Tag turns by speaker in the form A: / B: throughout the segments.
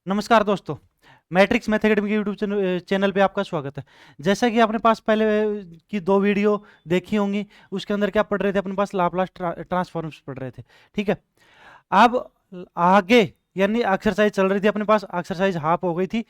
A: नमस्कार दोस्तों, matrix math academy के यूट्यूब चैनल पे आपका स्वागत है। जैसा कि आपने पास पहले की 2 वीडियो देखी होंगी, उसके अंदर क्या पढ़ रहे थे, अपने पास लाप्लास ट्रांसफॉर्म्स पढ़ रहे थे, ठीक है। अब आगे यानी एक्सरसाइज चल रही थी, अपने पास एक्सरसाइज हाफ हो गई थी।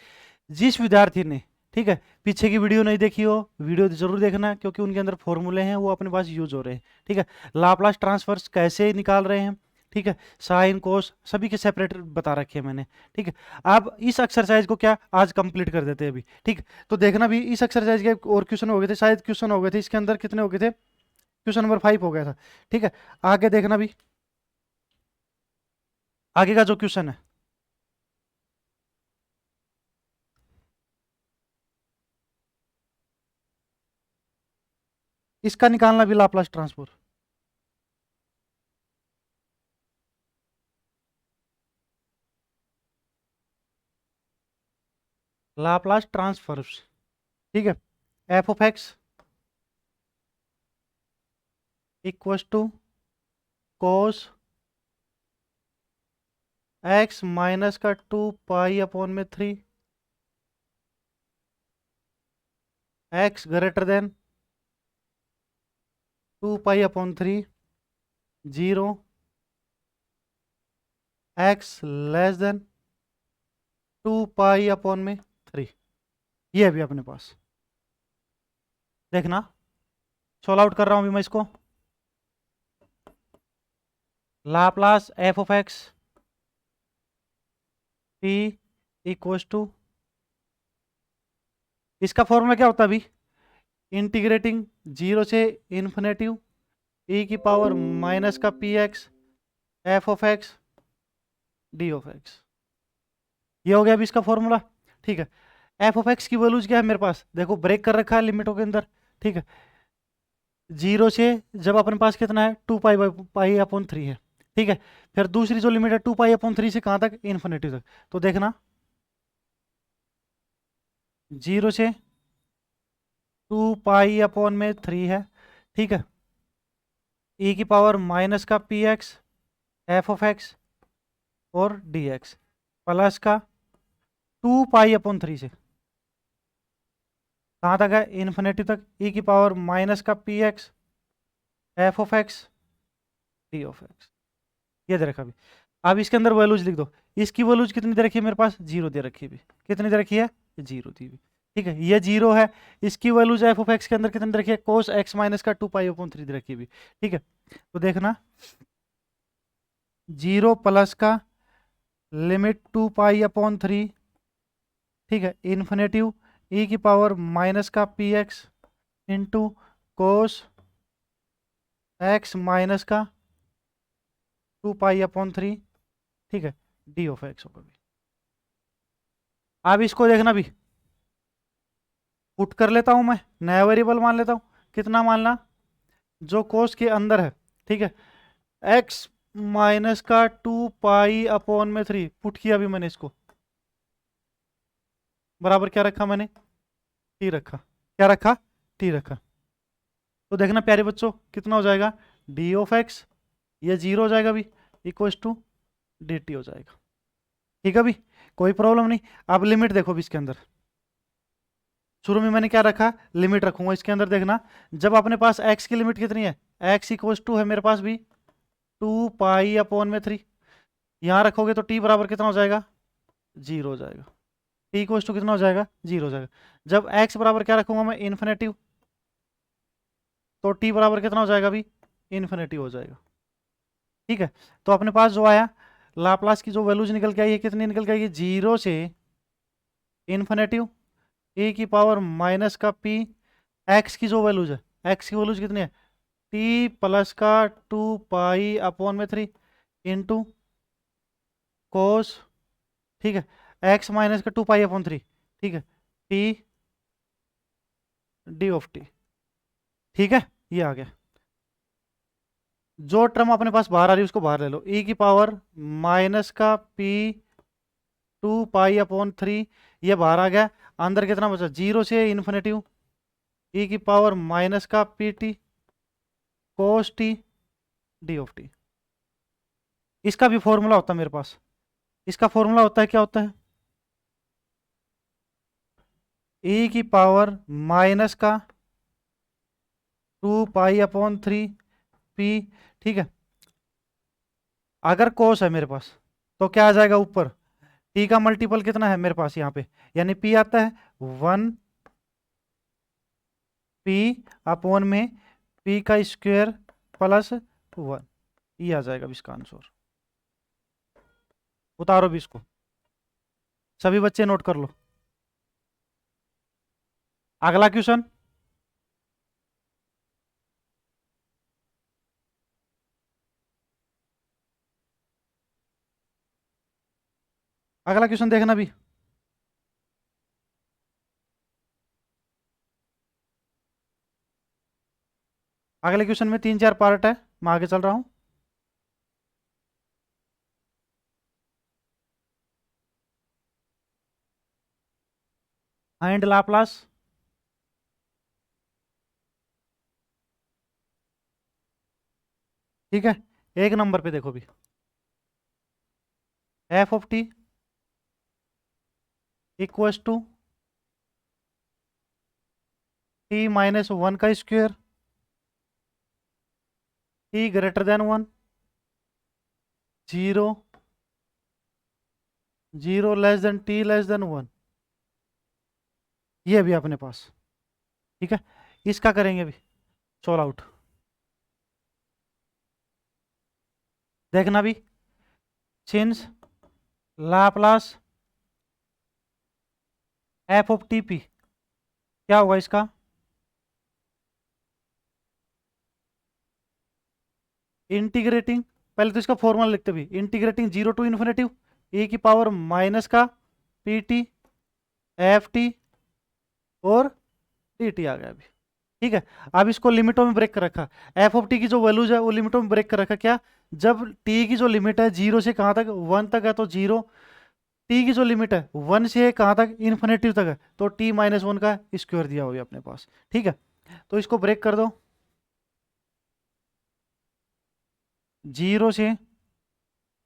A: जिस विद्यार्थी ने, ठीक है, पीछे की वीडियो नहीं देखी हो, वीडियो जरूर देखना, क्योंकि उनके अंदर फॉर्मूले हैं वो अपने पास यूज हो रहे हैं, ठीक है। लाप्लास ट्रांसफर्स कैसे निकाल रहे हैं, ठीक है, साइन कोस सभी के सेपरेट बता रखे हैं मैंने, ठीक है। अब इस एक्सरसाइज को क्या आज कंप्लीट कर देते हैं अभी, ठीक। तो देखना भी, इस एक्सरसाइज के और क्वेश्चन हो गए थे, शायद क्वेश्चन हो गए थे इसके अंदर, कितने हो गए थे, क्वेश्चन नंबर 5 हो गया था, ठीक है। आगे देखना भी, आगे का जो क्वेश्चन है, इसका निकालना भी लाप्लास ट्रांसफॉर्म। लाप्लास ट्रांसफॉर्म्स, ठीक है। F of x equals to cos x minus का 2 pi, x greater than 2 pi, 0, x less than 2 pi. ये है भी अपने पास, देखना, सॉल्व आउट कर रहा हूं अभी मैं इसको। Laplace F of X T equals to, इसका फॉर्मूला क्या होता है अभी, इंटीग्रेटिंग 0 से इन्फिनेटिव ई की पावर माइनस का P X F of X D of X. ये हो गया अभी इसका फॉर्मूला, ठीक है। एफ ऑफ एक्स की वैल्यूज क्या है मेरे पास, देखो ब्रेक कर रखा है लिमिटों के अंदर, ठीक है। 0 से जब अपने पास कितना है, 2 पाई/3 है, ठीक है। फिर दूसरी जो लिमिट है 2 पाई/3 से कहाँ तक, इन्फिनिटी तक। तो देखना, 0 से 2 पाई/3 है, ठीक है। ई की पावर माइनस का P X F of x और डी एक्स प्लस का 2 पाई/3 से कहाँ तक है, इन्फिनिटी तक, ई की पावर माइनस का P X F of X D of X. ये दे रखा अभी। अब इसके अंदर वैल्यूज लिख दो। इसकी वैल्यूज कितनी दे रखी है मेरे पास, 0 दे रखी है अभी। कितनी दे रखी है, 0 दी हुई, ठीक है। ये 0 है। इसकी वैल्यूज एफ ऑफ एक्स के अंदर कितनी दे रखी है, कोस एक्स माइनस का 2 पाई/3 दे रखी है अभी, ठीक है। तो देखना, 0 प्लस का लिमिट 2 पाई/3, ठीक है, इन्फिनेटिव ई की पावर माइनस का P x into cos x minus का 2 पाई/3, ठीक है, डी ऑफ एक्स होगा भी। अब इसको देखना भी, पुट कर लेता हूं मैं, नया वेरिएबल मान लेता हूं। कितना मानना, जो कोस के अंदर है, ठीक है, एक्स माइनस का 2 पाई/3 पुट किया अभी मैंने इसको, बराबर क्या रखा मैंने, टी रखा। क्या रखा, टी रखा। तो देखना प्यारे बच्चों, कितना हो जाएगा, डी ऑफ एक्स, ये 0 हो जाएगा अभी, इक्वल्स टू डी टी हो जाएगा, ठीक है। अभी कोई प्रॉब्लम नहीं। अब लिमिट देखो भी इसके अंदर, शुरू में मैंने क्या रखा, लिमिट रखूंगा इसके अंदर। देखना, जब अपने पास x की लिमिट कितनी है, x इक्वल्स टू है मेरे पास भी 2 पाई/3, यहाँ रखोगे तो t बराबर कितना हो जाएगा, 0 हो जाएगा। t इक्वल्स टू कितना हो जाएगा, 0 हो जाएगा। जब x बराबर क्या रखूंगा मैं, इन्फिनेटिव, तो t बराबर कितना हो जाएगा अभी, इन्फिनेटिव हो जाएगा, ठीक है। तो अपने पास जो आया, लाप्लास की जो वैल्यूज निकल के आई है, कितनी निकल के आई है, 0 से इन्फिनेटिव e की पावर माइनस का p, x की जो वैल्यूज है, x की वैल्यूज कितनी है, टी प्लस का 2 पाई/3 इंटू कोस, ठीक है, एक्स माइनस का 2 पाई/3, ठीक है, टी डी ऑफ टी, ठीक है। ये आ गया। जो टर्म अपने पास बाहर आ रही है उसको बाहर ले लो, ई की पावर माइनस का पी 2 पाई/3, ये बाहर आ गया। अंदर कितना बचा, 0 से इन्फिनेटिव ई की पावर माइनस का P T cos t D of T. इसका भी फॉर्मूला होता है मेरे पास, इसका फॉर्मूला होता है, क्या होता है, e की पावर माइनस का 2 पाई/3 पी। ठीक है, अगर कोस है मेरे पास तो क्या आ जाएगा ऊपर, टी का मल्टीपल कितना है मेरे पास यहाँ पे, यानी पी आता है 1 पी/, में पी का स्क्वायर प्लस 1, ये आ जाएगा अब इसका आंसर। उतारो भी इसको, सभी बच्चे नोट कर लो। अगला क्वेश्चन, अगला क्वेश्चन देखना भी। अगले क्वेश्चन में 3-4 पार्ट है, मैं आगे चल रहा हूं। फाइंड लाप्लास, ठीक है, एक नंबर पे देखो भी, F of T equals to t-1 का square, T greater than 1, 0, 0 less than T less than 1, ये भी अपने पास। ठीक है, इसका करेंगे भी सॉल्व आउट, देखना भी, since Laplace F of T P, क्या होगा इसका, इंटीग्रेटिंग, पहले तो इसका फॉर्मूला लिखते भी, इंटीग्रेटिंग 0 टू इन्फिनेटिव e की पावर माइनस का पी टी एफ टी और डी टी आ गया अभी। ठीक है, अब इसको लिमिटों में ब्रेक कर रखा, एफ ऑफ टी की जो वैल्यूज है वो लिमिटों में ब्रेक कर रखा, क्या, जब टी की जो लिमिट है 0 से कहाँ तक, 1 तक है तो 0, टी की जो लिमिट है 1 से कहाँ तक, इन्फिनेटिव तक है, तो t-1 का स्क्वायर दिया हुआ है अपने पास। ठीक है, तो इसको ब्रेक कर दो, 0 से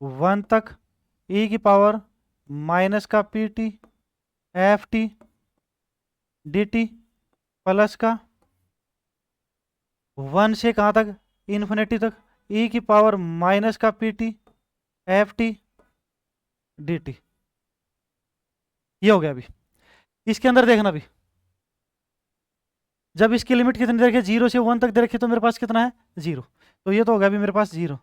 A: 1 तक e की पावर माइनस का P T F T D T plus का 1 से कहाँ तक, इन्फिनिटी तक, e की पावर माइनस का P T F T D T, ये हो गया अभी। इसके अंदर देखना भी, जब इसकी लिमिट कितनी दे रखी है, 0 से 1 तक दे रखी है, तो मेरे पास कितना है 0, तो ये तो हो गया अभी मेरे पास 0।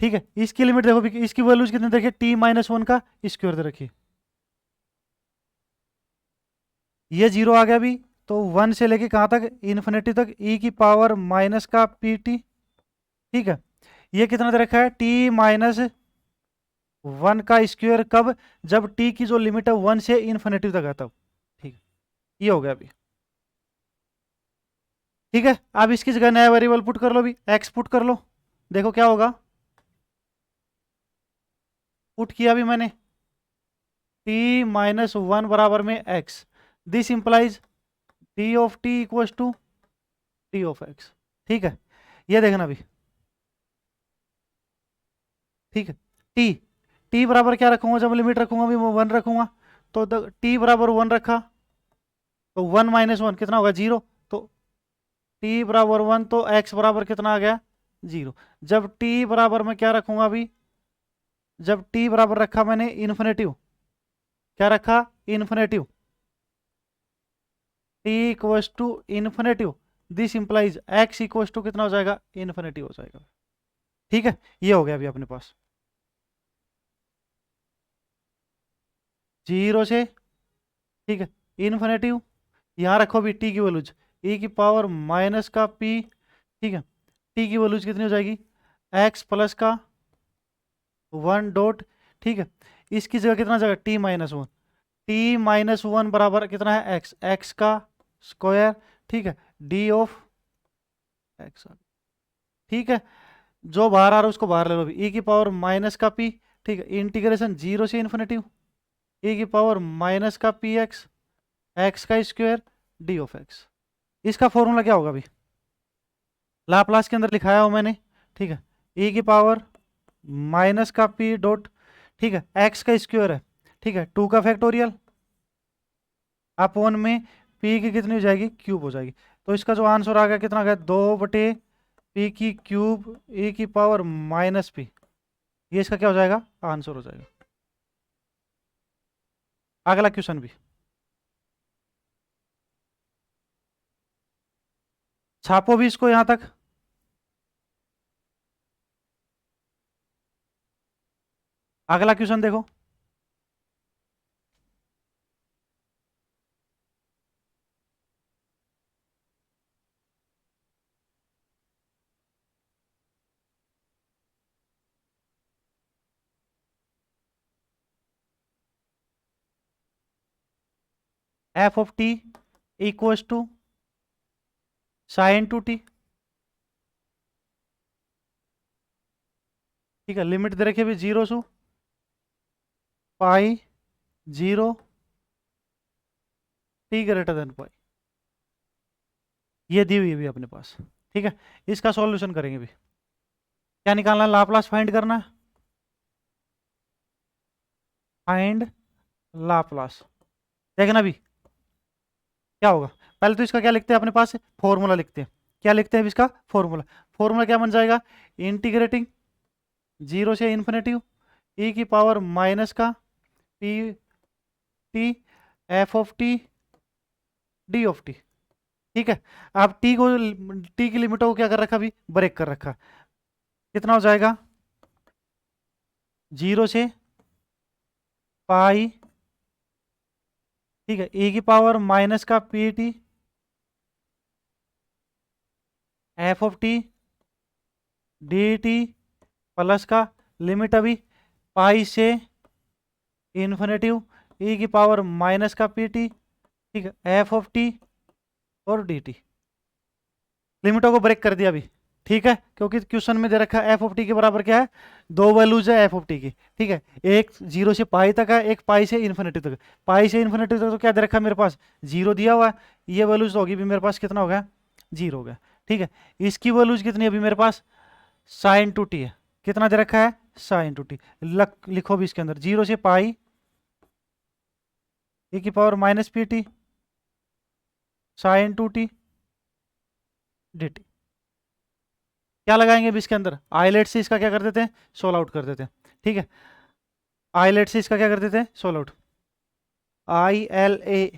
A: ठीक है, इसकी लिमिट देखो भी, इसकी वैल्यूज कितनी दे रखी है, t-1 का स्क्वायर दे रखी है, ये 0 आ गया अभी, तो 1 से लेके कहाँ तक, इन्फिनिटी तक, e की पावर माइनस का पी टी। ठीक है, ये कितना दे रखा है, t-1 का स्क्वायर, कब, जब t की जो लिमिट है 1 से इन्फिनिटी तक है तब। ठीक है, ये हो गया अभी। ठीक है, अब इसकी जगह नया वेरिएबल पुट कर लो भी, x पुट कर लो, देखो क्या होगा, पुट किया भी मैंने, t-1 बराबर में x, this implies t of t equals to t of x। ठीक है, ये देखना भी। ठीक है, t बराबर क्या रखूंगा, जब लिमिट रखूंगा भी मैं 1 रखूंगा, तो t बराबर 1 रखा, तो 1-1 कितना होगा 0, तो t बराबर 1, तो x बराबर कितना आ गया 0। जब t बराबर मैं क्या रखूंगा अभी, जब t बराबर रखा मैंने इन्फिनेटिव, क्या रखा, infinitive, t equals to infinitive, this implies x equals to कितना हो जाएगा, इन्फिनेटिव हो जाएगा। ठीक है, ये हो गया अभी अपने पास, 0 से, ठीक है, इन्फिनेटिव, यहाँ रखो भी टी की वैल्यूज, e की पावर माइनस का p। ठीक है, टी की वैल्यूज कितनी हो जाएगी, x प्लस का 1 डॉट। ठीक है, इसकी जगह कितना जाएगा, t-1, t-1 बराबर कितना है, x, x का स्क्वायर। ठीक है, d ऑफ x। ठीक है, जो बाहर आ रहा है उसको बाहर ले लो भी, e की पावर माइनस का p। ठीक है, इंटीग्रेशन 0 से इन्फिनेटिव, e की पावर माइनस का पी एक्स, एक्स का स्क्वायर, डी ऑफ एक्स। इसका फॉर्मूला क्या होगा अभी, लाप्लास के अंदर लिखाया हो मैंने। ठीक है, e की पावर माइनस का पी डॉट, ठीक है, एक्स का स्क्वायर है, ठीक है, 2 का फैक्टोरियल अपॉन में पी की कितनी हो जाएगी, क्यूब हो जाएगी। तो इसका जो आंसर आ गया कितना आ गया, 2/पी की क्यूब ए की पावर माइनस पी। ये इसका क्या हो जाएगा, आंसर हो जाएगा। अगला क्वेश्चन भी छापो भी इसको यहां तक। अगला क्वेश्चन देखो, f of T equals to sine two t, ठीक है, लिमिट दे रखी है 0 to pi 0 t greater than pi, ये दी हुई है भी अपने पास, ठीक है। इसका सॉल्यूशन करेंगे भी, क्या निकालना है, लाप्लास फाइंड करना है, फाइंड लाप्लास। देखना भी क्या होगा, पहले तो इसका क्या लिखते हैं अपने पास, फॉर्मूला लिखते हैं। क्या लिखते हैं अभी इसका फॉर्मूला, फॉर्मूला क्या बन जाएगा, इंटीग्रेटिंग 0 से इन्फिनिटी ई की पावर माइनस का P T F of T D of T, ठीक है। अब टी को, टी की लिमिटों को क्या कर रखा, अभी ब्रेक कर रखा। कितना हो जाएगा, 0 से पाई, ठीक है, e की पावर माइनस का P T F of T D T plus का लिमिट अभी पाई से इन्फिनिटी ई की पावर माइनस का पी टी, ठीक है, एफ ऑफ टी और डी टी। लिमिटों को ब्रेक कर दिया अभी, ठीक है, क्योंकि क्वेश्चन में दे रखा है एफ ऑफ टी के बराबर क्या है, दो वैल्यूज है एफ ऑफ टी की, ठीक है, एक 0 से पाई तक है, एक पाई से इन्फिनिटी तक। पाई से इन्फिनिटी तक तो क्या दे रखा है मेरे पास, 0 दिया हुआ है, ये वैल्यूज होगी भी मेरे पास कितना हो गया, 0 हो गया, ठीक है। इसकी वैल्यूज कितनी है अभी मेरे पास, साइन टू टी है, कितना दे रखा है, साइन टू टी। लिखो भी इसके अंदर 0 से पाई e की power minus P T sign two T D T. क्या लगाएंगे अभी इसके अंदर, आईलेट से इसका क्या कर देते हैं, सोल आउट कर देते हैं, ठीक है। आईलेट से इसका क्या कर देते हैं, सोल आउट, ILATE,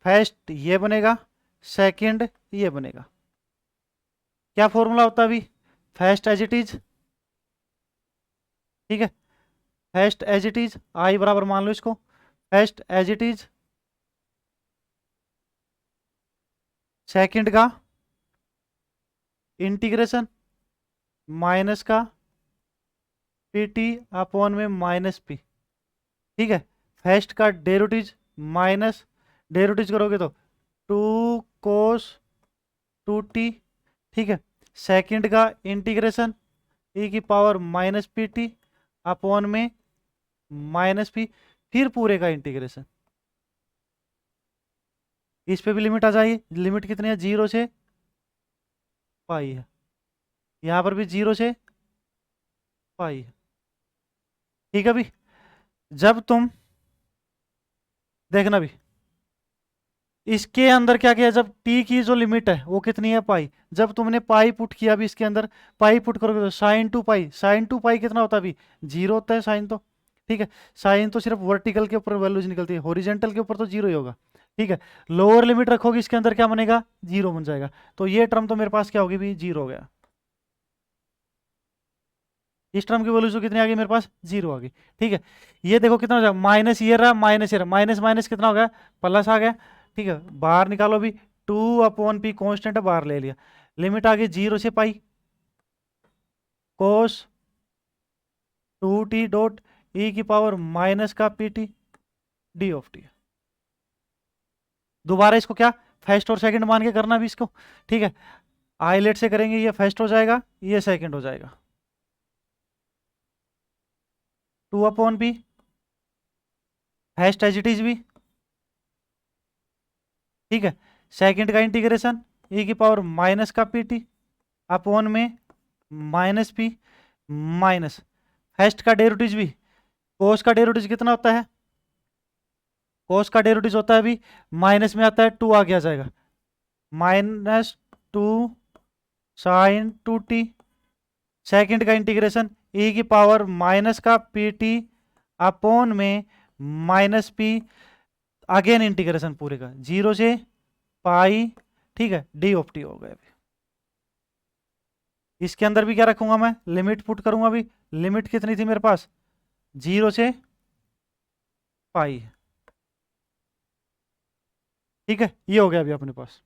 A: फर्स्ट ये बनेगा, सेकंड ये बनेगा। क्या फॉर्मूला होता है अभी, फर्स्ट एज इट इज, ठीक है, first as it is, I बराबर मान लो इसको, first as it is, second का इंटीग्रेशन माइनस का पी टी अपॉन में माइनस पी, ठीक है, फर्स्ट का डेरिवेटिव माइनस, डेरिवेटिव करोगे तो 2 cos 2t, ठीक है, सेकंड का इंटीग्रेशन e की power minus P T upon में माइनस पी, फिर पूरे का इंटीग्रेशन। इस पे भी लिमिट आ जाएगी, लिमिट कितनी है, 0 से पाई है, यहाँ पर भी 0 से पाई है, ठीक है भी। जब तुम देखना भी इसके अंदर क्या किया, जब टी की जो लिमिट है वो कितनी है, पाई, जब तुमने पाई पुट किया अभी इसके अंदर, पाई पुट करोगे तो sign to pi, sign to पाई कितना होता है अभी, 0 होता है साइन तो, ठीक है। साइन तो सिर्फ वर्टिकल के ऊपर वैल्यूज निकलती है, हॉरिजेंटल के ऊपर तो 0 ही होगा, ठीक है। लोअर लिमिट रखोगे इसके अंदर क्या बनेगा, 0 बन जाएगा, तो ये टर्म तो मेरे पास क्या होगी भी, 0 हो गया। इस टर्म की वैल्यू जो कितनी आ गई मेरे पास, 0 आ गई, ठीक है। ये देखो कितना हो जाएगा, माइनस ये रहा, माइनस ये रहा, माइनस माइनस कितना हो गया, प्लस आ गया, ठीक है। बाहर निकालो भी, 2/p कॉन्स्टेंट है, बाहर ले लिया, लिमिट आ गई 0 से पाई कोस 2t डॉट ई की पावर माइनस का P T D of T. दोबारा इसको क्या, फर्स्ट और सेकंड मान के करना भी इसको, ठीक है। आईलेट से करेंगे, ये फर्स्ट हो जाएगा, ये सेकंड हो जाएगा, 2/p first as it is भी, ठीक है, सेकंड का इंटीग्रेशन e की पावर माइनस का पी टी अपॉन में माइनस पी, माइनस हाइस्ट का डेरिवेटिव भी, कोस का डेरिवेटिव कितना होता है, कोस का डेरिवेटिव होता है अभी माइनस में आता है, टू आगे आ जाएगा, minus two sine two T, second का इंटीग्रेशन ई की पावर माइनस का पी टी अपॉन में माइनस पी, अगेन इंटीग्रेशन पूरे का जीरो से पाई, ठीक है, डी ऑफ टी हो गया अभी। इसके अंदर भी क्या रखूंगा मैं, लिमिट पुट करूंगा अभी, लिमिट कितनी थी मेरे पास, जीरो से पाई, ठीक है, ये हो गया अभी अपने पास।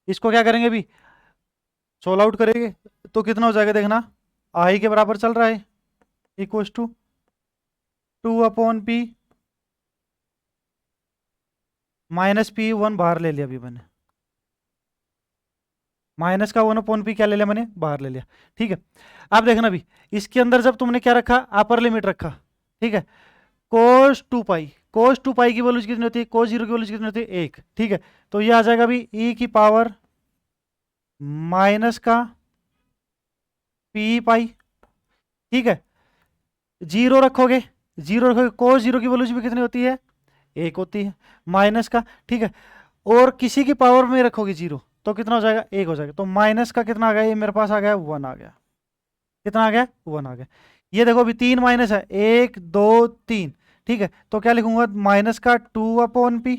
A: इसको क्या करेंगे अभी, सोल्व आउट करेंगे, तो कितना हो जाएगा देखना, आई के बराबर चल रहा है, equal to two upon P minus P, one बाहर ले लिया अभी मैंने, माइनस का वन अपॉन पी क्या ले लिया मैंने, बाहर ले लिया, ठीक है। अब देखना अभी, इसके अंदर जब तुमने क्या रखा, अपर लिमिट रखा, ठीक है, कोस टू पाई, कोस टू पाई की वैल्यू कितनी होती है, कोस जीरो की वैल्यू कितनी होती है, एक, ठीक है। तो ये आ जाएगा अभी ई की पावर माइनस का पी पाई, ठीक है, जीरो रखोगे, जीरो रखोगे, कोस जीरो की वैल्यू भी कितनी होती है, एक होती है, माइनस का, ठीक है, और किसी की पावर में रखोगे जीरो तो कितना हो जाएगा, एक हो जाएगा, तो माइनस का कितना आ गया, ये मेरे पास आ गया वन आ गया, कितना आ गया, वन आ गया। ये देखो अभी तीन माइनस है, एक दो तीन, ठीक है, तो क्या लिखूंगा, माइनस का टू अपॉन पी,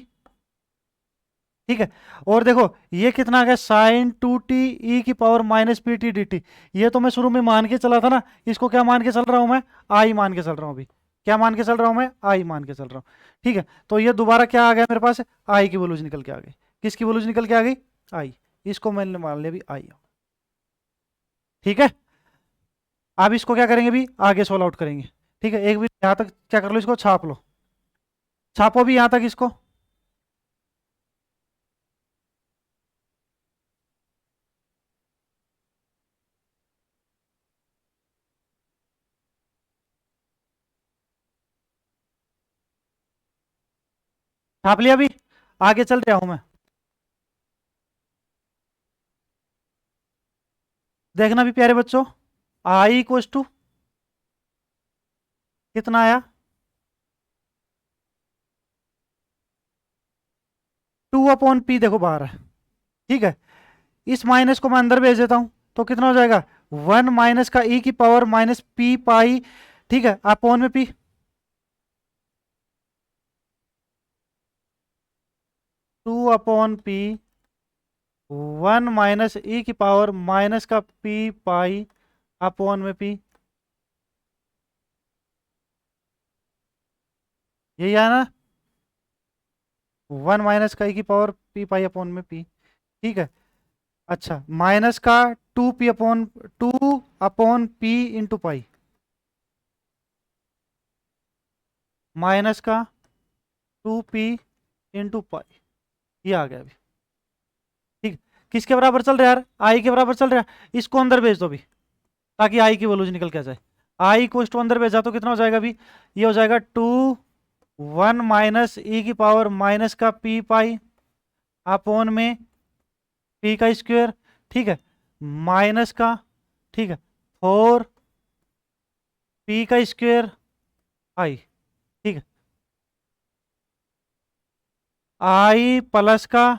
A: ठीक है, और देखो ये कितना आ गया, साइन टू टी ई की power minus P T D T, ये तो मैं शुरू में मान के चला था ना, इसको क्या मान के चल रहा हूं मैं, आई मान के चल रहा हूं अभी, क्या मान के चल रहा हूं मैं, आई मान के चल रहा हूं, ठीक है, तो ये दोबारा क्या आ गया मेरे पास, आई की वैल्यूज निकल के आ गई, किसकी वैल्यूज निकल के आ गई, आई, इसको मैंने मान लिया अभी आई, ठीक है। अब इसको क्या करेंगे अभी, आगे सोल्व आउट करेंगे, ठीक है, एक भी यहां तक क्या कर लो, इसको छाप लो, छापो भी यहां तक इसको, छाप लिया अभी, आगे चल रहा हूं मैं, देखना भी प्यारे बच्चों, आई इक्वल टू कितना आया, टू अपॉन पी देखो बाहर है, ठीक है, इस माइनस को मैं अंदर भेज देता हूं, तो कितना हो जाएगा, वन माइनस का ई की पावर माइनस पी पाई, ठीक है, अपॉन में p, two upon p, one minus e की पावर माइनस का पी पाई अपॉन में पी, यही है ना, वन माइनस का ई की पावर पी पाई अपॉन में पी, ठीक है, अच्छा माइनस का two p upon, two upon p into pi, minus का टू पी इंटू पाई, ये आ गया अभी, ठीक, किसके बराबर चल रहा है यार, आई के बराबर चल रहा है, इसको अंदर भेज दो अभी, ताकि आई की वैल्यूज निकल के आ जाए, आई को टू अंदर भेजा तो कितना हो जाएगा अभी, ये हो जाएगा टू वन माइनस ई की पावर माइनस का पी पाई अपॉन में पी का स्क्वायर, ठीक है, माइनस का, ठीक है, फोर पी का स्क्वायर आई, ठीक है, आई प्लस का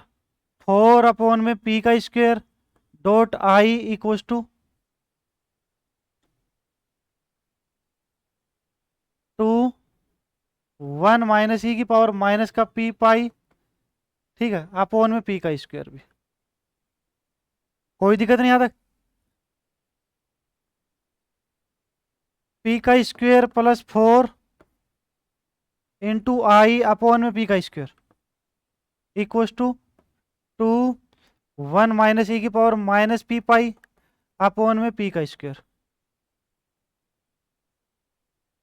A: फोर अपॉन में पी का square dot I equal to two one minus e की पावर माइनस का पी पाई, ठीक है, अपॉन में पी का स्क्वायर भी, कोई दिक्कत नहीं आता, पी का square plus four into I upon में पी का square equal to two one minus e की power minus p pi upon में पी का स्क्वायर,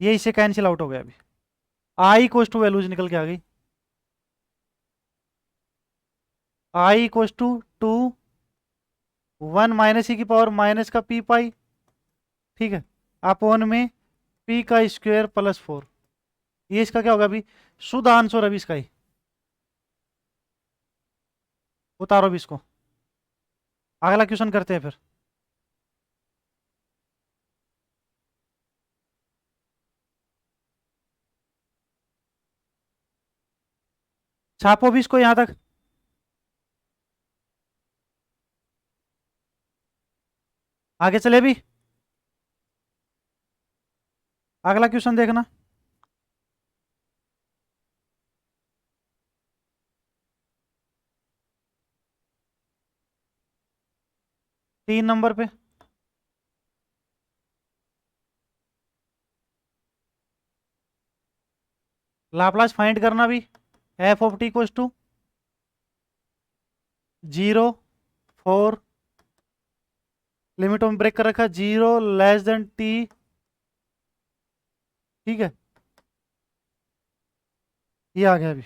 A: ये इससे कैंसिल आउट हो गया अभी, आई इक्वल टू वैल्यूज निकल के आ गई, I equal to two one minus e की पावर माइनस का पी पाई, ठीक है, अपॉन में पी का स्क्वायर प्लस फोर, ये इसका क्या होगा अभी, शुद्ध आंसर अभी इसका ही, उतारो भी इसको, अगला क्वेश्चन करते हैं फिर। छापो भी इसको यहां तक। आगे चले भी। अगला क्वेश्चन देखना। 3 नंबर पे। लाप्लास फाइंड करना भी। F of T equals to 0, 4, limit में ब्रेक कर रखा, 0 < t। ठीक है, ये आ गया अभी।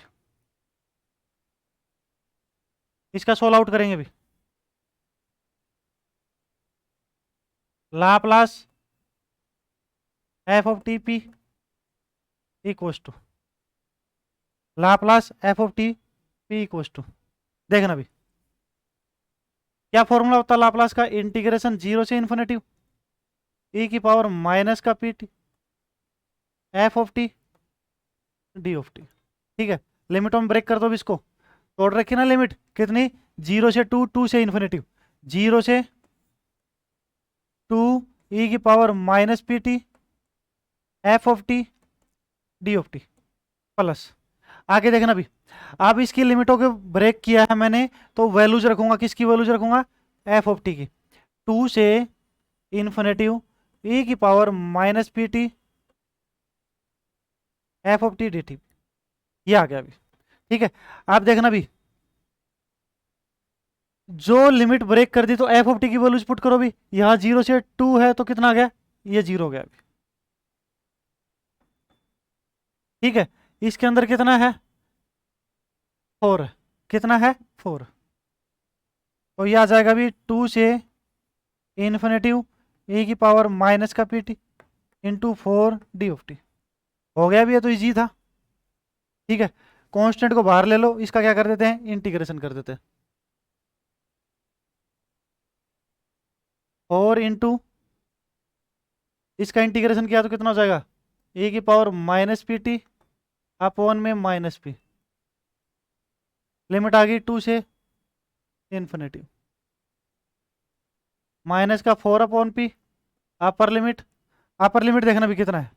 A: इसका सोल्व आउट करेंगे अभी। Laplace F of T P equals to Laplace F of T P equals to, देखना अभी क्या फॉर्मूला होता है लाप्लास का। इंटीग्रेशन 0 से ई की पावर माइनस का P T F of T D of T. ठीक है, लिमिट में ब्रेक कर दो अभी इसको। तोड़ रखी ना लिमिट कितनी, 0 से 2, 2 से, 0 से 2 ई की power minus P T F of T D of T plus. आगे देखना भी, अब इसकी लिमिटों को ब्रेक किया है मैंने, तो वैल्यूज रखूंगा, किसकी वैल्यूज रखूंगा, एफ ऑफ टी की। 2 से ई की power minus P T F of T D T, ये आ गया अभी। ठीक है, आप देखना भी, जो लिमिट ब्रेक कर दी तो एफ ऑफ टी की वैल्यूज पुट करो भी। यहां 0 से 2 है तो कितना आ गया, ये 0 हो गया अभी। ठीक है, इसके अंदर कितना है, 4 है। कितना है, 4। तो ये आ जाएगा अभी 2 से ई की पावर माइनस का P T into 4 D of T. हो गया भी, ये तो इजी था। ठीक है, कांस्टेंट को बाहर ले लो, इसका क्या कर देते हैं, इंटीग्रेशन कर देते हैं। 4 इसका इंटीग्रेशन किया तो कितना हो जाएगा, ए की power minus P T upon में माइनस पी। लिमिट आ गई 2 से, माइनस का 4/p। अपर लिमिट देखना भी कितना है।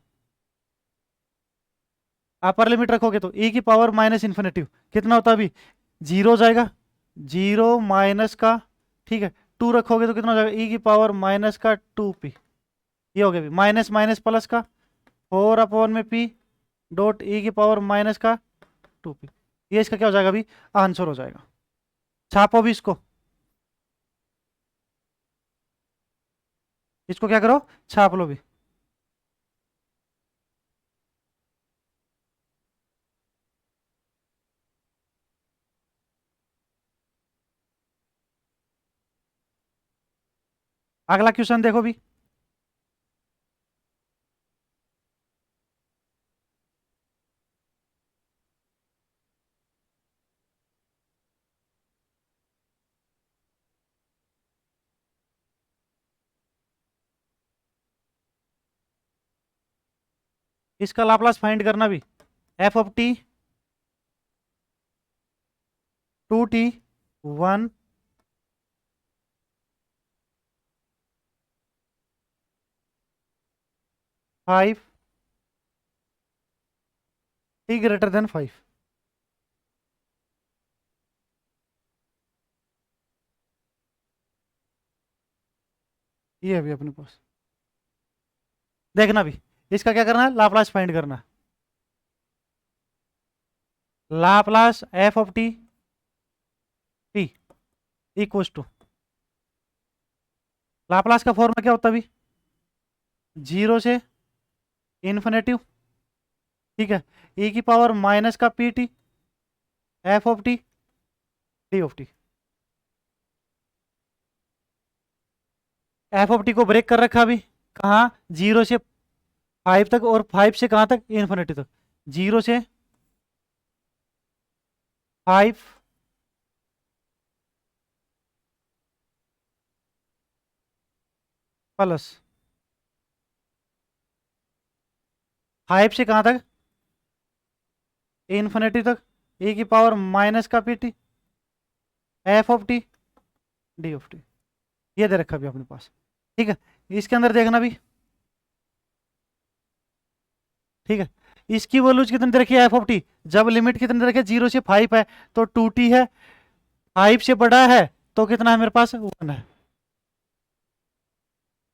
A: अपर लिमिट रखोगे तो ई की पावर माइनस इन्फिनेटिव कितना होता है अभी, 0 जाएगा, 0 का, ठीक है, 2 रखोगे तो कितना हो जाएगा, ई की पावर माइनस का 2p। ये हो गया अभी, माइनस माइनस प्लस का 4/p डॉट ई की पावर माइनस का 2p। ये इसका क्या हो जाएगा अभी, आंसर हो जाएगा। छापो भी इसको, इसको क्या करो, छाप लो भी। अगला क्वेश्चन देखो भी। इसका लाप्लास फाइंड करना भी। F of T 2t 1 5 t greater then 5। ये अभी अपने पास देखना भी, इसका क्या करना है, लाप्लास फाइंड करना है। Laplace F of T T equals to, Laplace का फॉर्मूला क्या होता है अभी, 0 से, ठीक है, ई की पावर माइनस का P T F of T D of T. F of T को ब्रेक कर रखा अभी, कहाँ, 0 से 5 तक, और 5 से कहाँ तक, इन्फिनिटी तक। 0 से 5 प्लस 5 से कहाँ तक, इन्फिनिटी तक, ई की पावर माइनस का P T F of T D of T, ये दे रखा अभी अपने पास। ठीक है, इसके अंदर देखना भी। ठीक है, इसकी वैल्यूज कितनी दे रखी है एफ ऑफ टी, जब लिमिट कितनी दे रखी है 0 से 5 है तो 2t है, 5 से बड़ा है तो कितना है मेरे पास 1 है।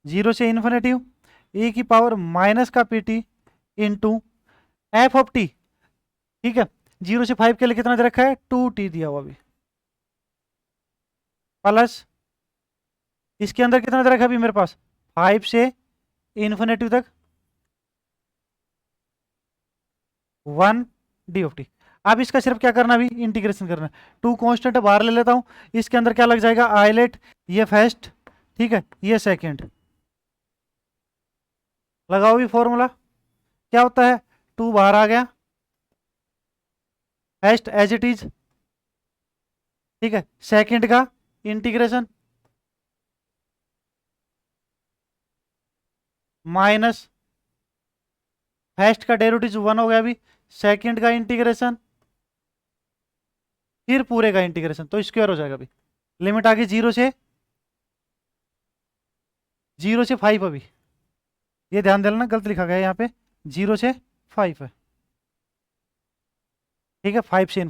A: 0 से ई की पावर माइनस का P T into F of T. ठीक है, 0 से 5 के लिए कितना दे रखा है 2t दिया हुआ अभी, प्लस इसके अंदर कितना दे रखा है अभी मेरे पास 5 से तक 1 डी ऑफ टी। अब इसका सिर्फ क्या करना अभी इंटीग्रेशन करना है। 2 कांस्टेंट बाहर ले लेता हूं, इसके अंदर क्या लग जाएगा आइलेट, ये फर्स्ट, ठीक है ये सेकंड, लगाओ भी फॉर्मूला, क्या होता है 2 बाहर आ गया, फर्स्ट एज इट इज, ठीक है सेकंड का इंटीग्रेशन माइनस फर्स्ट का डेरिवेटिव 1 हो गया अभी, सेकंड का इंटीग्रेशन फिर पूरे का इंटीग्रेशन तो स्क्वायर हो जाएगा अभी। लिमिट आ गई 0 से 5 अभी, ये ध्यान देना गलत लिखा गया है यहाँ पे, 0 से 5 है। ठीक है 5 से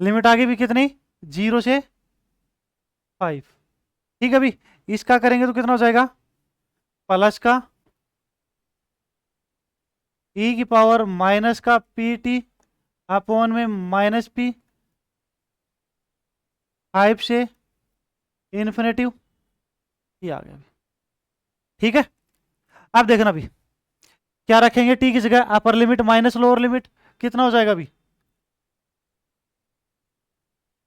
A: लिमिट आ गई भी कितनी 0 से 5। ठीक है अभी इसका करेंगे तो कितना हो जाएगा प्लस का ई की पावर माइनस का पी टी अपॉन में माइनस पी 5 से ये आ गया अभी। ठीक है, अब देखना अभी क्या रखेंगे टी की जगह, upper limit minus lower limit, कितना हो जाएगा अभी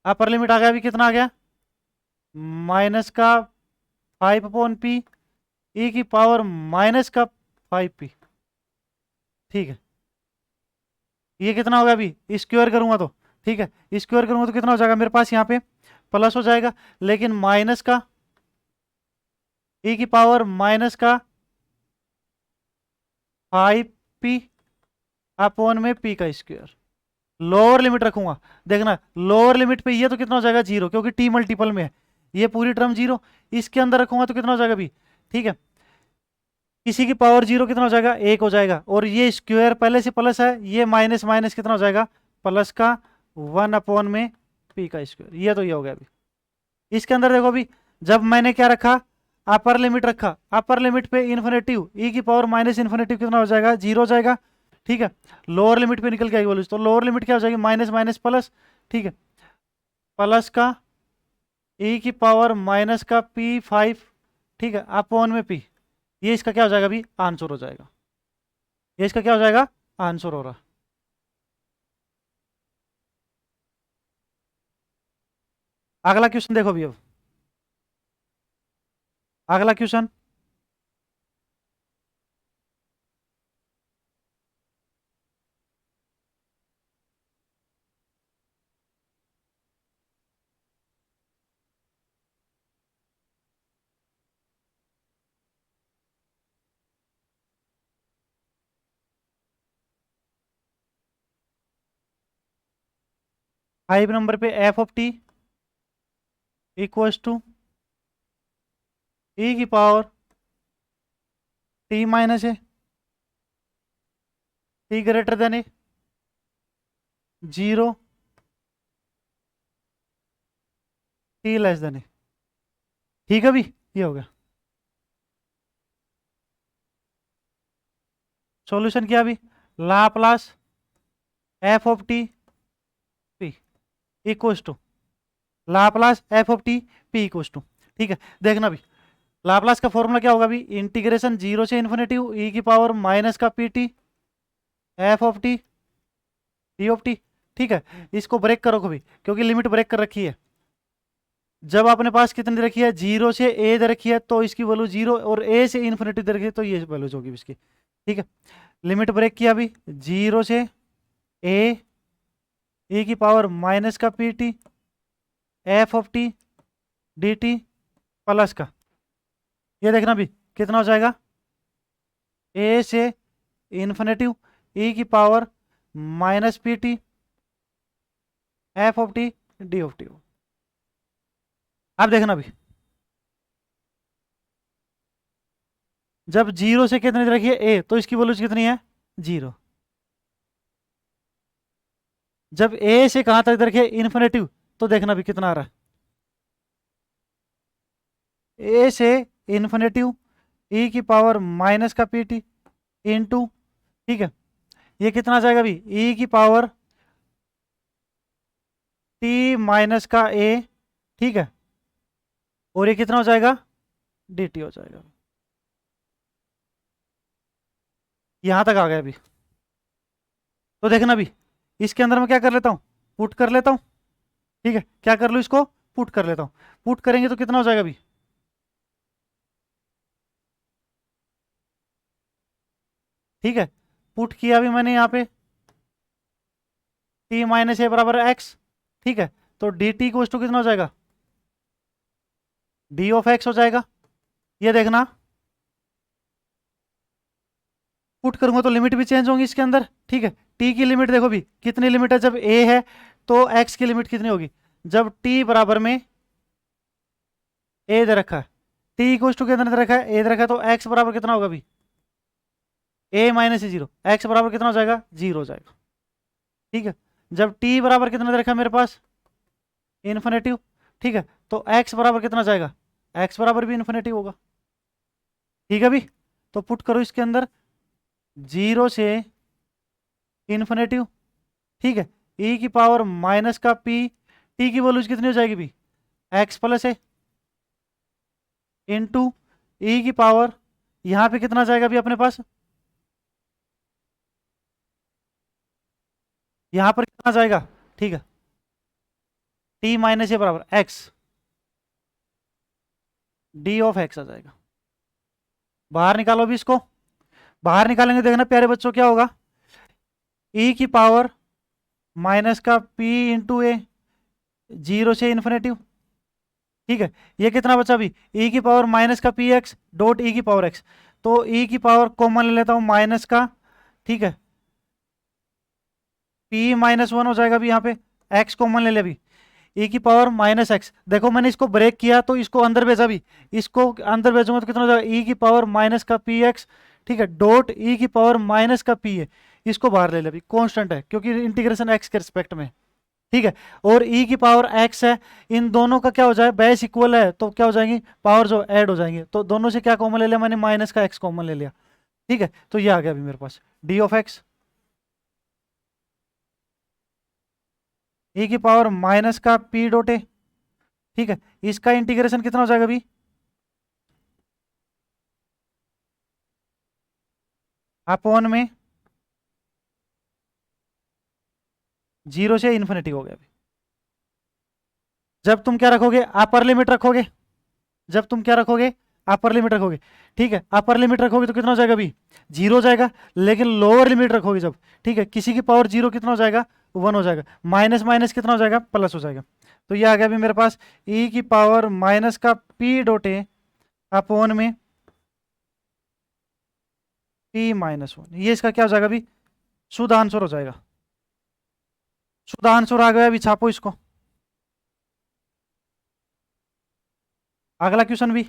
A: अपर लिमिट आ गया अभी कितना आ गया माइनस का 5/p ई की पावर माइनस का 5p। ठीक है, ये कितना होगा अभी स्क्वायर करूंगा तो, ठीक है स्क्वायर करूंगा तो कितना हो जाएगा मेरे पास यहाँ पे प्लस हो जाएगा, लेकिन माइनस का ई की पावर माइनस का 5p अपॉन में p का स्क्वायर, लोअर लिमिट रखूंगा। देखना लोअर लिमिट पे ये तो कितना हो जाएगा 0 क्योंकि t मल्टीपल में है, ये पूरी टर्म 0, इसके अंदर रखूंगा तो कितना हो जाएगा अभी। ठीक है, किसी की पावर 0 कितना हो जाएगा 1 हो जाएगा, और ये स्क्वायर पहले से प्लस है, ये माइनस माइनस कितना हो जाएगा प्लस का 1 अपॉन में p का स्क्वायर, ये हो गया अभी। इसके अंदर देखो अभी जब मैंने क्या रखा अपर लिमिट रखा, अपर लिमिट पे इन्फिनेटिव ई की पावर माइनस इन्फिनेटिव कितना हो जाएगा 0 हो जाएगा। ठीक है, लोअर लिमिट पे निकल के आई वैल्यूज, तो लोअर लिमिट क्या हो जाएगी माइनस माइनस प्लस, ठीक है प्लस का ई की पावर माइनस का p5, ठीक है अपॉन में p, ये इसका क्या हो जाएगा अभी आंसर हो जाएगा, ये इसका क्या हो जाएगा आंसर हो रहा। अगला क्वेश्चन देखो अभी, अब अगला क्वेश्चन 5 नंबर पे f of T equals to e की पावर टी माइनस है t greater than a 0 t less than a. ठीक है अभी ये हो गया सॉल्यूशन, क्या अभी Laplace F of T P equals to Laplace F of T P equals to. ठीक है, देखना भी लाप्लास का फॉर्मूला क्या होगा अभी इंटीग्रेशन 0 से ई की पावर माइनस का P T F of T T of T. ठीक है, इसको ब्रेक करो कभी क्योंकि लिमिट ब्रेक कर रखी है, जब आपने पास कितनी दे रखी है 0 से ए दे रखी है तो इसकी वैल्यू 0, और ए से इन्फिनिटी दे रखी है तो ये वैल्यूज होगी इसकी। ठीक है, लिमिट ब्रेक किया अभी 0 से ए ई की पावर माइनस का P T F of T D T plus का, ये देखना भी कितना हो जाएगा ए से इन्फिनेटिव ई की power minus P T F of T D of T हो। आप देखना अभी, जब जीरो से कितनी रखिए ए, तो इसकी वैल्यू कितनी है, जीरो। जब ए से कहां तक रखिए इन्फिनेटिव, तो देखना भी कितना आ रहा है, ए से इन्फिनेटिव ई की पावर माइनस का पी टी इंटू, ठीक है, ये कितना आ जाएगा अभी, ई की पावर टी माइनस का ए, ठीक है, और ये कितना हो जाएगा, डी टी हो जाएगा। यहां तक आ गया अभी। तो देखना अभी, इसके अंदर मैं क्या कर लेता हूँ, पुट कर लेता हूँ, ठीक है, क्या कर लूँ इसको, पुट कर लेता हूँ। पुट करेंगे तो कितना हो जाएगा अभी, ठीक है, पुट किया अभी मैंने यहाँ पे टी माइनस ए बराबर एक्स, ठीक है, तो डी टी को टू कितना हो जाएगा, डी ऑफ एक्स हो जाएगा। ये देखना, पुट करूंगा तो लिमिट भी चेंज होंगी इसके अंदर, ठीक है, टी की लिमिट देखो भी कितनी लिमिट है, जब ए है तो एक्स की लिमिट कितनी होगी, जब टी बराबर में ए दे रखा है, टी इक्वल टू के अंदर दे रखा है ए दे रखा है, तो एक्स बराबर कितना होगा अभी, ए माइनस जीरो, एक्स बराबर कितना हो जाएगा, जीरो हो जाएगा, ठीक है। जब टी बराबर कितना दे रखा है मेरे पास, इन्फिनेटिव, ठीक है, तो एक्स बराबर कितना जाएगा, एक्स बराबर भी इन्फिनेटिव होगा, ठीक है भी। तो पुट करो इसके अंदर, जीरो से इन्फिनेटिव, ठीक है, ई की पावर माइनस का पी, टी की वैल्यूज कितनी हो जाएगी भी, एक्स प्लस ए इंटू ई की पावर, यहां पे कितना जाएगा भी अपने पास, यहां पर कितना जाएगा, ठीक है, टी माइनस ए बराबर एक्स, डी ऑफ एक्स आ जाएगा। बाहर निकालो भी इसको, बाहर निकालेंगे देखना प्यारे बच्चों क्या होगा, ई की पावर माइनस का पी इंटू ए, जीरो से इन्फिनेटिव, ठीक है, ये कितना बचा भी, ई की पावर माइनस का पी एक्स डॉट ई की पावर एक्स, तो ई की पावर कॉमन ले लेता हूं माइनस का, ठीक है, पी माइनस वन हो जाएगा भी, यहाँ पे एक्स कॉमन ले ले भी, ई की पावर माइनस एक्स, देखो मैंने इसको ब्रेक किया तो इसको अंदर भेजा भी, इसको अंदर भेजूंगा तो कितना हो जाएगा, ई की पावर माइनस का पी एक्स, ठीक है, डॉट ई की पावर माइनस का पी है, इसको बाहर ले ले भी, कॉन्स्टेंट है क्योंकि इंटीग्रेशन एक्स के रिस्पेक्ट में, ठीक है, और ई की पावर एक्स है, इन दोनों का क्या हो जाए, बेस इक्वल है तो क्या हो जाएंगी, पावर जो ऐड हो जाएंगे, तो दोनों से क्या कॉमन ले लिया मैंने, माइनस का एक्स कॉमन ले लिया, ठीक है, तो ये आ गया अभी मेरे पास डी ऑफ एक्स, ई की पावर माइनस का पी डॉट ए, ठीक है, इसका इंटीग्रेशन कितना हो जाएगा अभी, अपॉन में जीरो से इन्फिनिटी हो गया अभी। जब तुम क्या रखोगे, अपर लिमिट रखोगे, जब तुम क्या रखोगे, अपर लिमिट रखोगे, ठीक है, अपर लिमिट रखोगे तो कितना हो जाएगा अभी, जीरो हो जाएगा, लेकिन लोअर लिमिट रखोगे जब, ठीक है, किसी की पावर जीरो कितना हो जाएगा, वन हो जाएगा, माइनस माइनस कितना हो जाएगा, प्लस हो जाएगा, तो ये आ गया अभी मेरे पास ई की पावर माइनस का पी डॉट ए अपॉन में पी माइनस वन, ये इसका क्या हो जाएगा अभी, शुद्ध आंसर हो जाएगा, शुद्ध आंसर आ गया, अभी छापो इसको। अगला क्वेश्चन भी,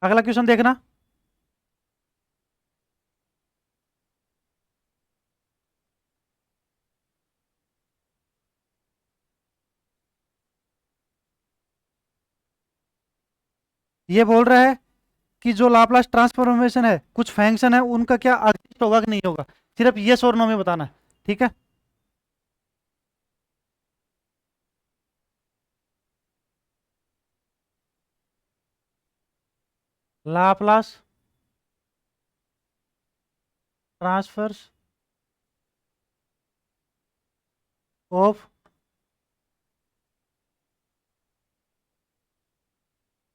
A: अगला क्वेश्चन देखना, ये बोल रहा है कि जो लाप्लास ट्रांसफॉर्मेशन है कुछ फंक्शन है उनका क्या एग्जिस्ट होगा कि नहीं होगा, सिर्फ यस और नो में बताना है, ठीक है। Laplace transfers of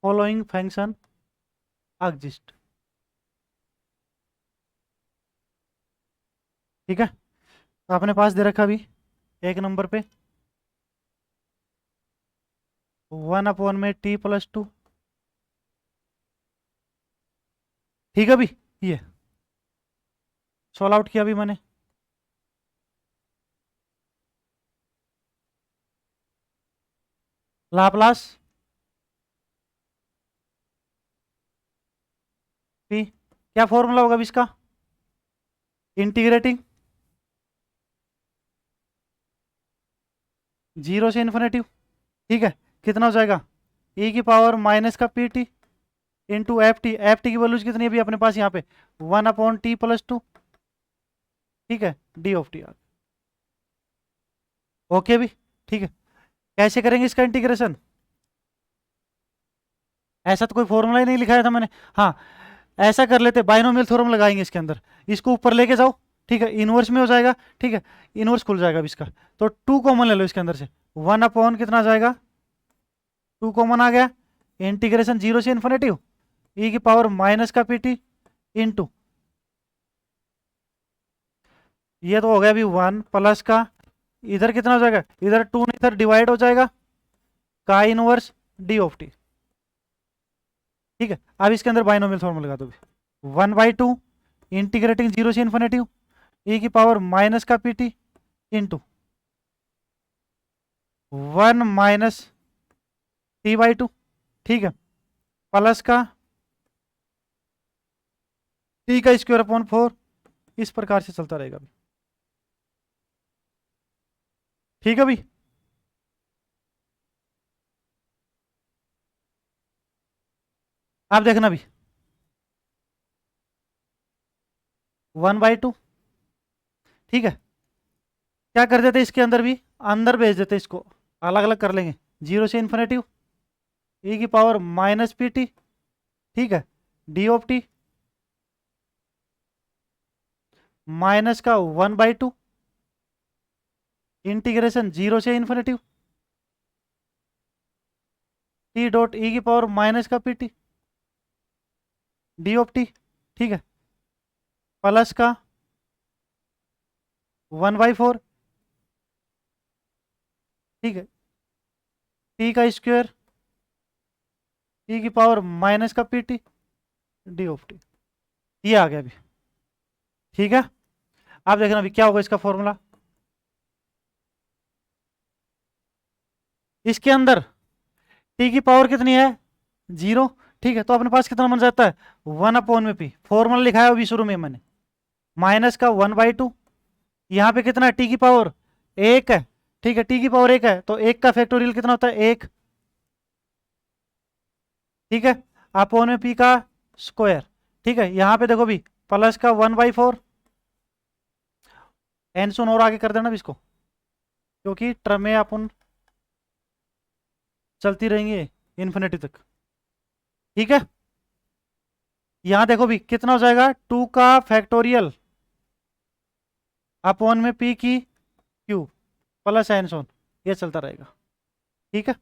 A: following function exist, ठीक है, तो आपने पास दे रखा अभी एक नंबर पे, 1/t+2। ठीक है अभी ये सॉल्व आउट किया अभी मैंने। लाप्लास p, क्या फॉर्मूला होगा अभी इसका? इंटीग्रेटिंग 0 से इन्फिनिटी। ठीक है, कितना हो जाएगा? e⁻⁻का pt इंटू एफ टी की वैल्यूज कितनी है अभी अपने पास यहाँ पे? 1/t+2। ठीक है, d/t ओके भी। ठीक है, कैसे करेंगे इसका इंटीग्रेशन? ऐसा तो कोई फॉर्मूला ही नहीं लिखाया था मैंने। हाँ, ऐसा कर लेते, बाइनोमियल थ्योरम लगाएंगे इसके अंदर, इसको ऊपर लेके जाओ। ठीक है, इनवर्स में हो जाएगा। ठीक है, इनवर्स खुल जाएगा अब इसका, तो 2 कॉमन ले लो इसके अंदर से। 1 कितना आ जाएगा? 2 कॉमन आ गया। इंटीग्रेशन 0 से इन्फिनिटी e⁻⁻का pt इंटू, ये तो हो गया अभी 1 प्लस का, इधर कितना हो जाएगा? इधर 2 इधर डिवाइड हो जाएगा, का इनवर्स d/t। ठीक है, अब इसके अंदर बाइनोमियल फॉर्मूला लगा दो। 1/2 इंटीग्रेटिंग 0 से इन्फिनिटी e⁻⁻का pt इंटू 1 - t/2। ठीक है, प्लस का t² / 4, इस प्रकार से चलता रहेगा। ठीक है भाई, आप देखना भी 1/2। ठीक है, क्या कर देते इसके अंदर भी, अंदर भेज देते इसको, अलग अलग कर लेंगे। 0 से इन्फिनिटी e⁻⁻pt। ठीक है, d/t माइनस का 1/2 इंटीग्रेशन 0 से इन्फिनिटी t.e⁻⁻का pt d/t। ठीक है, प्लस का 1/4। ठीक है, t² e⁻⁻का pt d/t, ये आ गया अभी। ठीक है, आप देखना अभी क्या होगा इसका फॉर्मूला। इसके अंदर टी की पावर कितनी है? 0। ठीक है, तो अपने पास कितना बन जाता है? 1/p। फॉर्मूला लिखा है अभी शुरू में मैंने, माइनस का 1/2। यहाँ पे कितना है? टी की पावर 1 है। ठीक है, टी की पावर 1 है, तो 1 का फैक्टोरियल कितना होता है? 1। ठीक है, अपॉन में पी का स्क्वायर। ठीक है, यहाँ पे देखो भी प्लस का 1/4। एन सुन और आगे कर देना भी इसको, क्योंकि टर्म में अपन चलती रहेंगे इन्फिनिटी तक। ठीक है, यहां देखो भी कितना हो जाएगा? 2 का फैक्टोरियल अपॉन में पी की क्यू प्लस एन सोन, ये चलता रहेगा। ठीक है,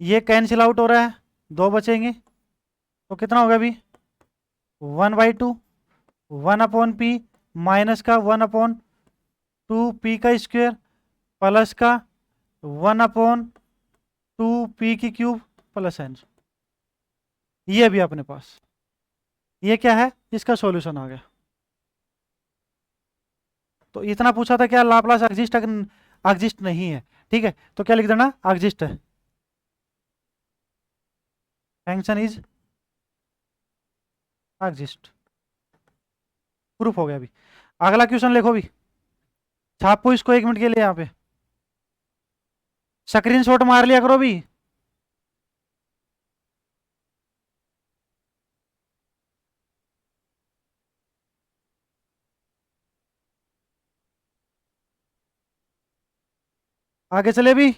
A: ये कैंसिल आउट हो रहा है, 2 बचेंगे, तो कितना होगा अभी? 1/2 1/p माइनस का 1/2 p का स्क्वायर प्लस का 1/2 p की क्यूब प्लस एन। ये भी अपने पास, ये क्या है? इसका सॉल्यूशन आ गया। तो इतना पूछा था क्या लाप्लास एग्जिस्ट? एग्जिस्ट नहीं है। ठीक है, तो क्या लिख देना? एग्जिस्ट है, फंक्शन इज एग्जिस्ट। प्रूफ हो गया अभी। अगला क्वेश्चन लिखो भी, छापो इसको 1 मिनट के लिए यहाँ पे, स्क्रीन शॉट मार लिया करो भी। आगे चले भी।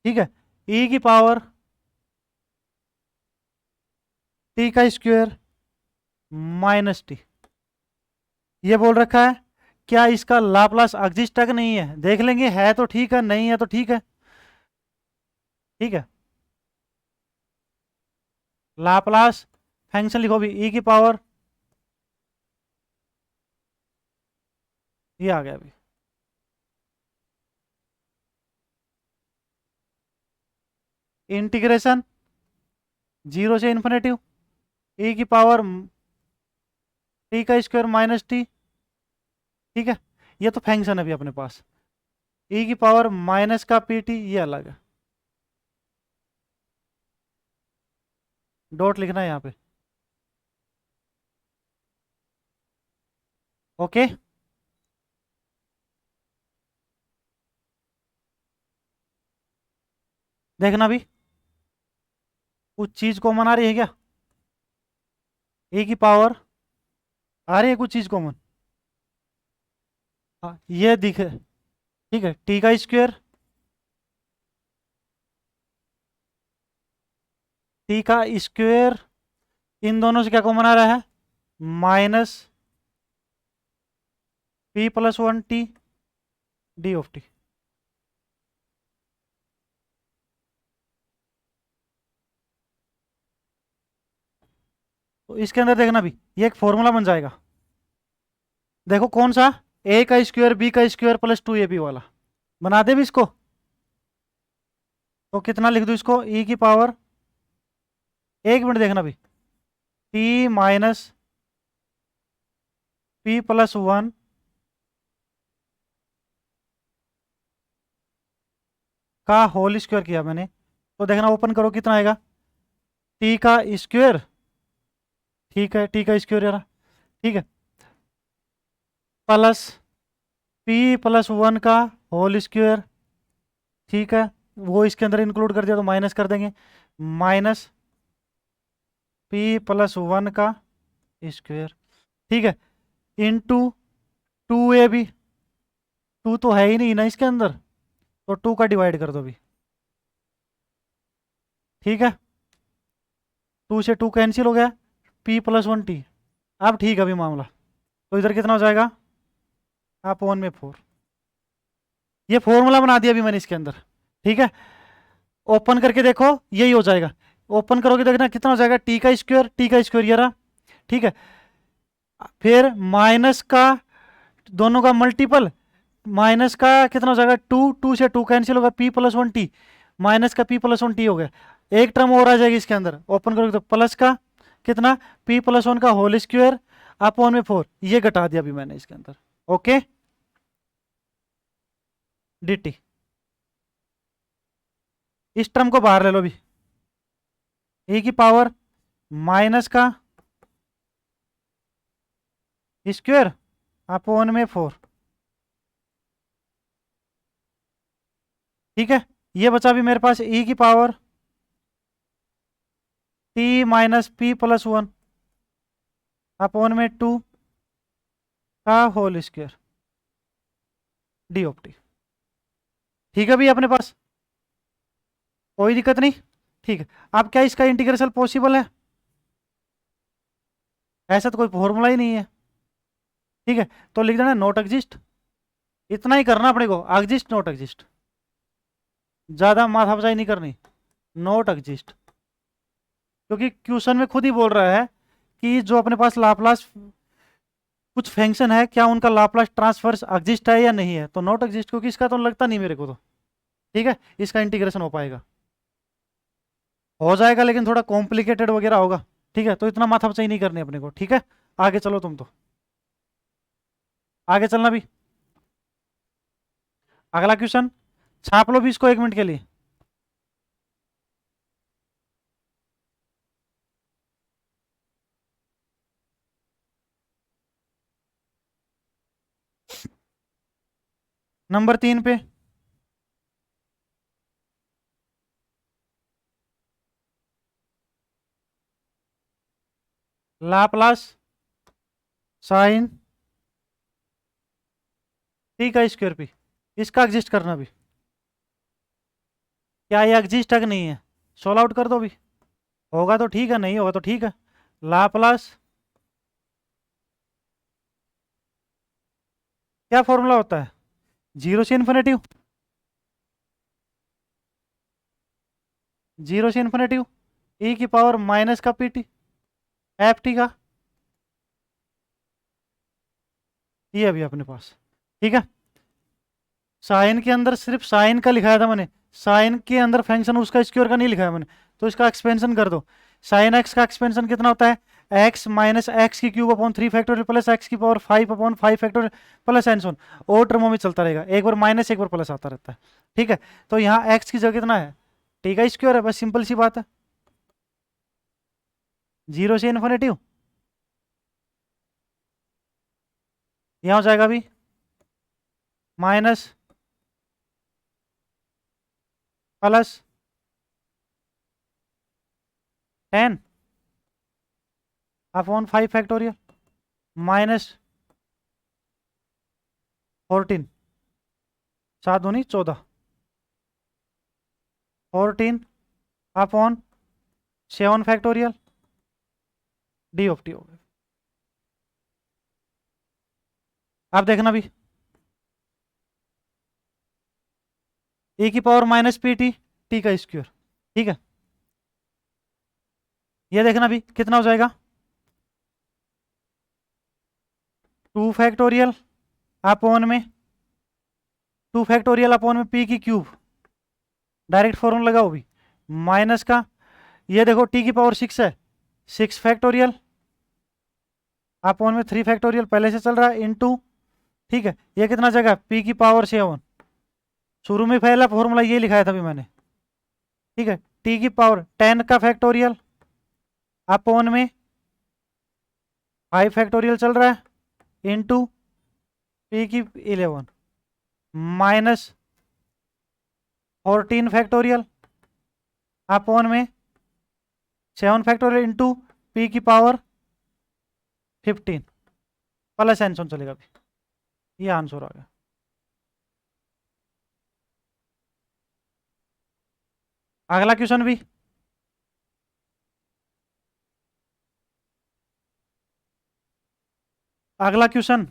A: ठीक है, e की पावर t का स्क्वायर माइनस टी, ये बोल रखा है। क्या इसका लाप्लास एग्जिस्ट है कि नहीं है? देख लेंगे, है तो ठीक है, नहीं है तो ठीक है। ठीक है। लाप्लास फंक्शन लिखो भी, ई की पावर, ये आ गया अभी। इंटीग्रेशन जीरो से इन्फिनेटिव ई की पावर टी का स्क्वायर माइनस टी। ठीक है, ये तो फंक्शन है अभी अपने पास। ई की पावर माइनस का पी टी, ये अलग है। डॉट लिखना है यहाँ पे। ओके। देखना भी, कुछ चीज कॉमन आ रही है क्या? ए की पावर आ रही है कुछ चीज कॉमन। हाँ ये दिखे। ठीक है, टी का स्क्वायर, टी का स्क्वायर, इन दोनों से क्या कॉमन आ रहा है? Minus P plus one T D of T. तो इसके अंदर देखना भी, ये एक फॉर्मूला बन जाएगा। देखो कौन सा, ए का स्क्वायर बी का square plus two A B वाला। बना दे भी इसको। तो कितना लिख दूं इसको, ई की पावर, एक मिनट देखना भी, T minus P plus one का होल स्क्वायर किया मैंने। तो देखना ओपन करो कितना आएगा, टी का स्क्वायर, ठीक है टी का स्क्वायर यार, ठीक है, प्लस पी प्लस वन का होल स्क्वायर, ठीक है, वो इसके अंदर इंक्लूड कर दिया तो माइनस कर देंगे, माइनस पी प्लस वन का स्क्वायर, ठीक है, into two A B, two तो है ही नहीं ना इसके अंदर, तो टू का डिवाइड कर दो भी। ठीक है, टू से टू कैंसिल हो गया, पी प्लस वन टी। अब ठीक है अभी मामला, तो इधर कितना हो जाएगा, आप वन में फोर। ये फॉर्मूला बना दिया अभी मैंने इसके अंदर। ठीक है, ओपन करके देखो यही हो जाएगा। ओपन करोगे देखना कितना हो जाएगा, टी का स्क्वायर ये रहा। ठीक है, फिर माइनस का, दोनों का मल्टीपल, माइनस का कितना हो जाएगा, टू, टू से टू कैंसिल होगा, P plus one T, minus का पी प्लस वन टी हो गया। एक टर्म और आ जाएगी इसके अंदर, ओपन करोगे तो प्लस का कितना, पी प्लस वन का होल स्क्वायर अपॉन में फोर, ये घटा दिया अभी मैंने इसके अंदर। ओके, डी इस टर्म को बाहर ले लो भी, ए की पावर माइनस का स्क्वायर अपॉन में फोर। ठीक है, ये बचा भी मेरे पास ई की power T minus P plus one upon में टू का whole square D of T. ठीक है भैया अपने पास, कोई दिक्कत नहीं। ठीक है, अब क्या इसका इंटीग्रेशन पॉसिबल है? ऐसा तो कोई फॉर्मूला ही नहीं है। ठीक है, तो लिख देना नॉट एग्जिस्ट, इतना ही करना अपने को, एग्जिस्ट नॉट एग्जिस्ट, ज्यादा माथापचाई नहीं करनी, नॉट एग्जिस्ट। क्योंकि क्वेश्चन में खुद ही बोल रहा है कि जो अपने पास लाप्लास कुछ फंक्शन है, क्या उनका लाप्लास ट्रांसफर एग्जिस्ट है या नहीं है, तो नॉट एग्जिस्ट, क्योंकि इसका तो लगता नहीं मेरे को तो। ठीक है, इसका इंटीग्रेशन हो पाएगा, हो जाएगा, लेकिन थोड़ा कॉम्प्लिकेटेड वगैरह होगा। ठीक है, तो इतना माथापचाई नहीं करनी अपने को। ठीक है, आगे चलो तुम तो, आगे चलना भी। अगला क्वेश्चन छाप लो भी इसको 1 मिनट के लिए। नंबर 3 पे, लाप्लास साइन टी का स्क्वायर पी, इसका एग्जिस्ट करना भी, क्या ये एग्जिस्ट है कि नहीं है, सोल्व आउट कर दो भी। होगा तो ठीक है, नहीं होगा तो ठीक है। लाप्लास, क्या फॉर्मूला होता है, जीरो से इन्फिनेटिव, जीरो से इन्फिनेटिव ई की पावर माइनस का पी टी एफ टी का, ये अभी अपने पास। ठीक है, साइन के अंदर सिर्फ साइन का लिखाया था मैंने, साइन के अंदर फंक्शन उसका स्क्वायर का नहीं लिखाया मैंने, तो इसका एक्सपेंशन कर दो। साइन एक्स का एक्सपेंशन कितना होता है, एक्स माइनस एक्स की cube upon 3 factorial plus x की power 5/5 factorial plus and so on, और टर्मों में चलता रहेगा, एक बार माइनस एक बार प्लस आता रहता है। ठीक है, तो यहाँ एक्स की जगह कितना है, टी का स्क्वायर है, बस सिंपल सी बात है। जीरो से इन्फिनेटिव यहाँ हो जाएगा अभी minus plus 10 upon 5 factorial minus 14, 7 दूनी 14, 14 upon 7 factorial D of T हो गया। आप देखना भी, ए की power minus P T, T का स्क्वायर। ठीक है, ये देखना भी कितना हो जाएगा, 2 फैक्टोरियल अपॉन में 2 फैक्टोरियल अपॉन में पी की क्यूब, डायरेक्ट फॉर्मूला लगाओ भी, माइनस का, ये देखो टी की पावर 6 है, 6 फैक्टोरियल अपॉन में 3 फैक्टोरियल पहले से चल रहा है इनटू, ठीक है, ये कितना जगह पी की पावर 7, शुरू में पहला फॉर्मूला ये लिखाया था भी मैंने। ठीक है, टी की पावर 10 का फैक्टोरियल अपॉन में 5 फैक्टोरियल चल रहा है इनटू पी की 11 माइनस 14 फैक्टोरियल अपॉन में 7 फैक्टोरियल इंटू पी की पावर 15 प्लस एंसन चलेगा भी, ये आंसर आ गया। अगला क्वेश्चन भी, अगला क्वेश्चन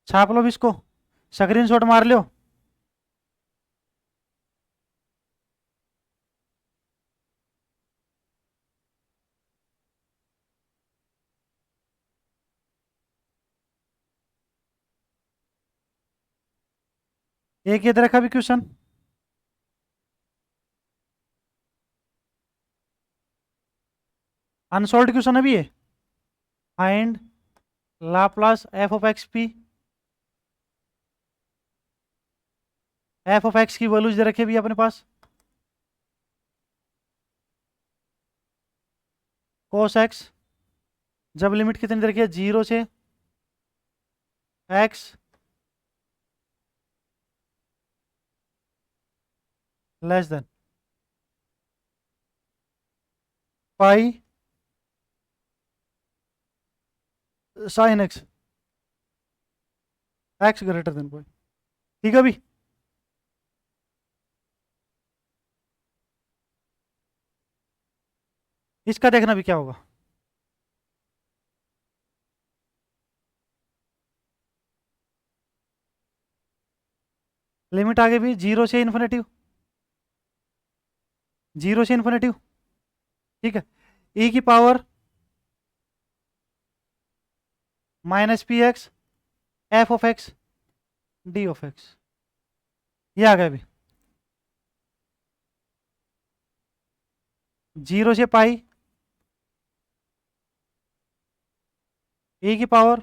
A: छाप लो भी इसको, स्क्रीनशॉट मार लो। एक ये रखा भी क्वेश्चन, अनसॉल्व क्वेश्चन है भी ये, find Laplace F of x P, F of x की वैल्यूज दे रखे भी अपने पास, कोस एक्स, जब लिमिट कितनी दे रखी है, 0 से x less than pi sine x, x greater than pi. ठीक है भी, इसका देखना भी क्या होगा, लिमिट आगे भी 0 से इन्फिनेटिव, 0 से इन्फिनेटिव। ठीक है, ई की power minus P X F of X D of X, ये आ गया भी, 0 से पाई ए की power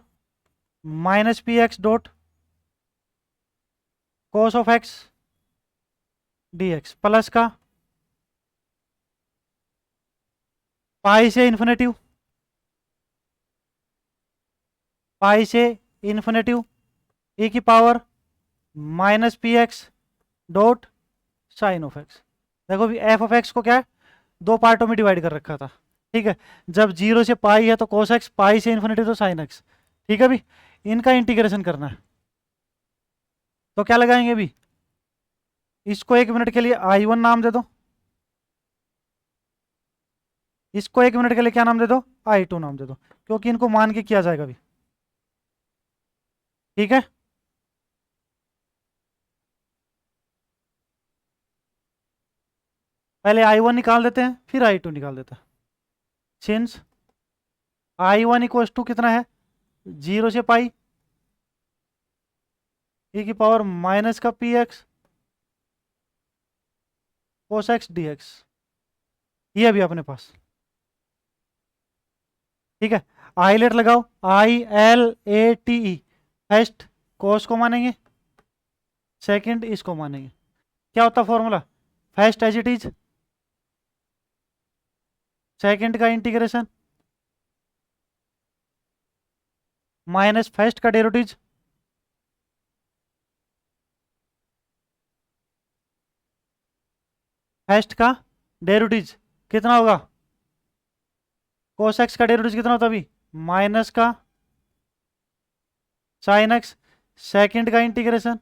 A: minus P x dot cos of X D X plus का पाई से इन्फिनेटिव, पाई से इन्फिनेटिव ए की power minus P x dot sine of X. देखो भी एफ ऑफ एक्स को क्या है, दो पार्टों में डिवाइड कर रखा था। ठीक है, जब 0 से पाई है तो कोस एक्स, पाई से इन्फिनिटी तो साइन एक्स। ठीक है भी, इनका इंटीग्रेशन करना है, तो क्या लगाएंगे भी, इसको 1 मिनट के लिए I1 नाम दे दो, इसको 1 मिनट के लिए क्या नाम दे दो, I2 नाम दे दो, क्योंकि इनको मान के किया जाएगा भी। ठीक है, पहले I1 निकाल देते हैं, फिर I2 निकाल देते हैं। सिंस I1 इक्वल्स टू कितना है, 0 से पाई e की पावर माइनस का P x cos x D x, ये अभी अपने पास। ठीक है, आईलेट लगाओ, ILATE, फर्स्ट कोस को मानेंगे, सेकंड इसको मानेंगे। क्या होता formula, first as it is, second का इंटीग्रेशन माइनस फर्स्ट का डेरिवेटिव फर्स्ट का डेरिवेटिव कितना होगा, कोस एक्स का डेरिवेटिव कितना होता अभी, माइनस का साइन एक्स, सेकंड का इंटीग्रेशन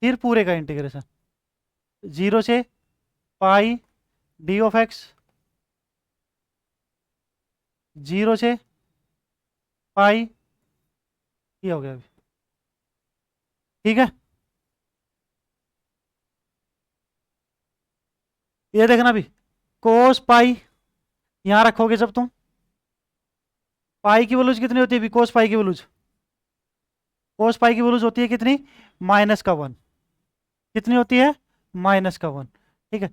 A: फिर पूरे का इंटीग्रेशन 0 से पाई डी ऑफ एक्स, 0 से पाई, ये हो गया अभी। ठीक है, ये देखना अभी, कोस पाई यहां रखोगे जब तुम, पाई की वैल्यूज कितनी होती है अभी, कोस पाई की वैल्यूज, कोस पाई की वैल्यूज होती है कितनी, -1, कितनी होती है, -1। ठीक है,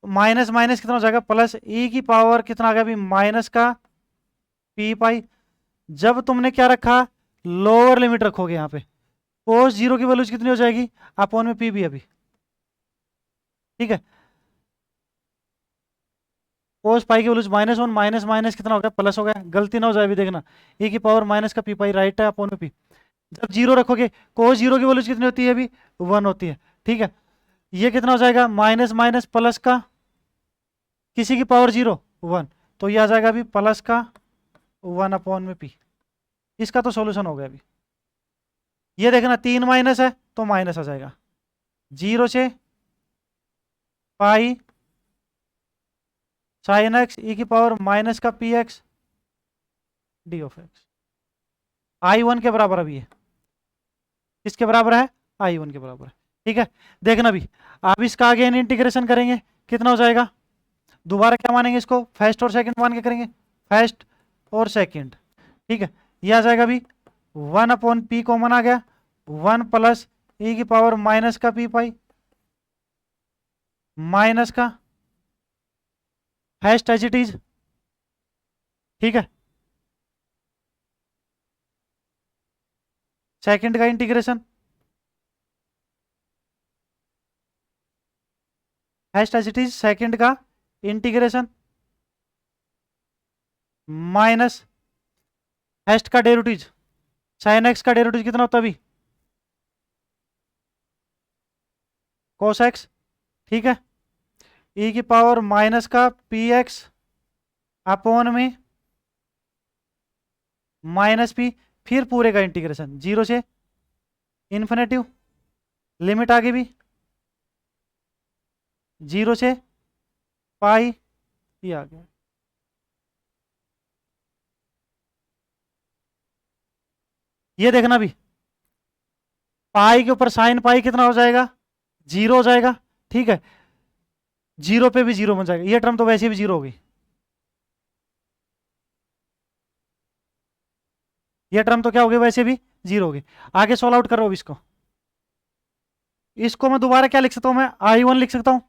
A: माइनस माइनस कितना हो जाएगा, प्लस ई की पावर कितना आ गया अभी, माइनस का पी पाई। जब तुमने क्या रखा, लोअर लिमिट रखोगे यहाँ पे, कोस 0 की वैल्यूज कितनी हो जाएगी, अपॉन में पी भी अभी। ठीक है, कोस पाई की वैल्यूज -1, माइनस माइनस कितना हो गया, प्लस हो गया, गलती ना हो जाए अभी देखना, ई की पावर माइनस का पी पाई, राइट है, अपॉन में पी। जब 0 रखोगे, कोस 0 की वैल्यूज कितनी होती है अभी, 1 होती है। ठीक है, ये कितना हो जाएगा, माइनस माइनस प्लस का, किसी की पावर 0 1, तो ये आ जाएगा अभी प्लस का 1 अपॉन में पी। इसका तो सॉल्यूशन हो गया अभी। ये देखना 3 माइनस है तो माइनस आ जाएगा, 0 से पाई साइन एक्स ई की पावर माइनस का P x D of x, I1 के बराबर अभी है, किसके बराबर है, I1 के बराबर है। ठीक है, देखना अभी, अब इसका आगे इंटीग्रेशन करेंगे, कितना हो जाएगा, दोबारा क्या मानेंगे इसको, फर्स्ट और सेकंड मान के करेंगे, फर्स्ट और सेकंड। ठीक है, ये आ जाएगा अभी 1 अपॉन पी कॉमन आ गया, 1 प्लस ई की पावर माइनस का पी पाई माइनस का फर्स्ट एज इट इज। ठीक है, सेकंड का integration first as it is, second का इंटीग्रेशन माइनस फर्स्ट का डेरिवेटिव, साइन एक्स का डेरिवेटिव कितना होता है अभी, कोस एक्स। ठीक है, ई की पावर माइनस का पी एक्स अपॉन में माइनस पी, फिर पूरे का इंटीग्रेशन 0 से इन्फिनेटिव, लिमिट आगे भी 0 से पाई, ये आ गया। ये देखना भी, पाई के ऊपर साइन पाई कितना हो जाएगा, 0 हो जाएगा। ठीक है, 0 पे भी 0 बन जाएगा, ये टर्म तो वैसे भी 0 हो गई, ये टर्म तो क्या हो गई, वैसे भी 0 हो गई। आगे सॉल्व आउट करो अब इसको, इसको मैं दोबारा क्या लिख सकता हूं, मैं I1 लिख सकता हूं,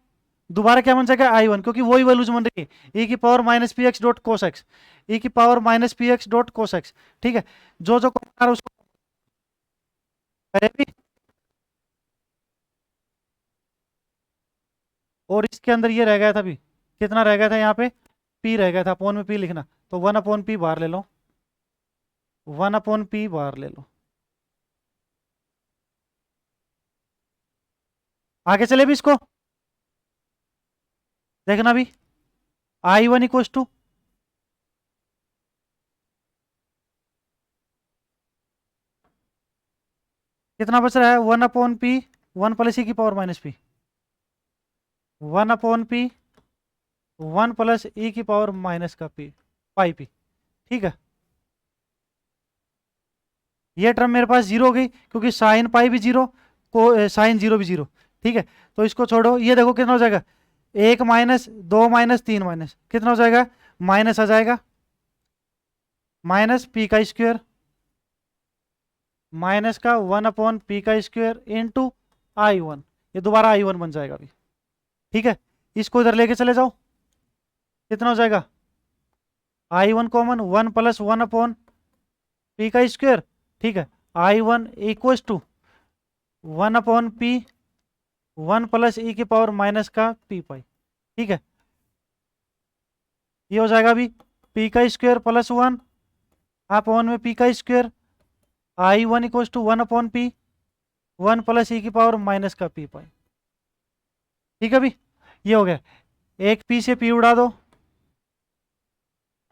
A: दोबारा क्या बन जाएगा, I1, क्योंकि वही वैल्यूज बन रही है, ई की power minus P x dot cos x, e की power minus P x dot cos x. ठीक है, जो जो कॉमन आ रहा है उसको करे भी, और इसके अंदर ये रह गया था अभी, कितना रह गया था यहाँ पे, पी रह गया था, अपॉन में पी लिखना, तो 1 अपॉन पी बाहर ले लो, 1 अपॉन पी बाहर ले लो। आगे चले भी इसको, देखना भी, I1 इक्वल टू, कितना बच रहा है, 1 अपॉन पी, 1 प्लस ई की power minus p, 1 upon p, 1 plus ई की पावर माइनस का पी पाई पी। ठीक है, ये टर्म मेरे पास 0 हो गई, क्योंकि साइन पाई भी 0, को साइन जीरो भी जीरो। ठीक है, तो इसको छोड़ो, ये देखो कितना हो जाएगा, 1 माइनस 2 माइनस 3 माइनस कितना हो जाएगा, माइनस आ जाएगा, माइनस पी का स्क्वायर, माइनस का 1/p का स्क्वायर इंटू I1, ये दोबारा I1 बन जाएगा अभी। ठीक है, इसको इधर लेके चले जाओ, कितना हो जाएगा, I1 कॉमन 1 प्लस 1/p का स्क्वायर। ठीक है, I1 equals to 1/p 1 plus ई की पावर माइनस का p पाई। ठीक है, ये हो जाएगा अभी p का स्क्वायर प्लस 1 अपॉन में p का square, I1 equals to 1/p 1 plus ई की पावर माइनस का p पाई। ठीक है, अभी ये हो गया, एक p से p उड़ा दो,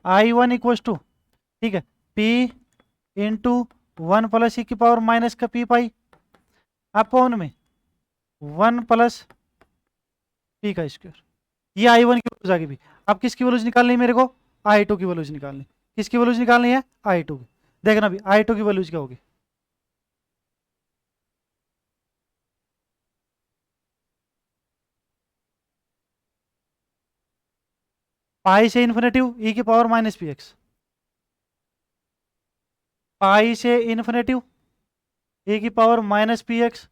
A: I1 इक्वल्स टू, ठीक है, p इंटू 1 प्लस ई की पावर माइनस का p पाई अपॉन में 1 प्लस p का स्क्वायर। ये I1 की वैल्यूज आ गई भी। अब किसकी वैल्यूज निकालनी है मेरे को, I2 की वैल्यूज निकालनी। किसकी वैल्यूज निकालनी है, I2 की। देखना भी I2 की वैल्यूज क्या होगी, पाई से इन्फिनेटिव ई की power minus P X, pi से इन्फिनेटिव ए की power minus P X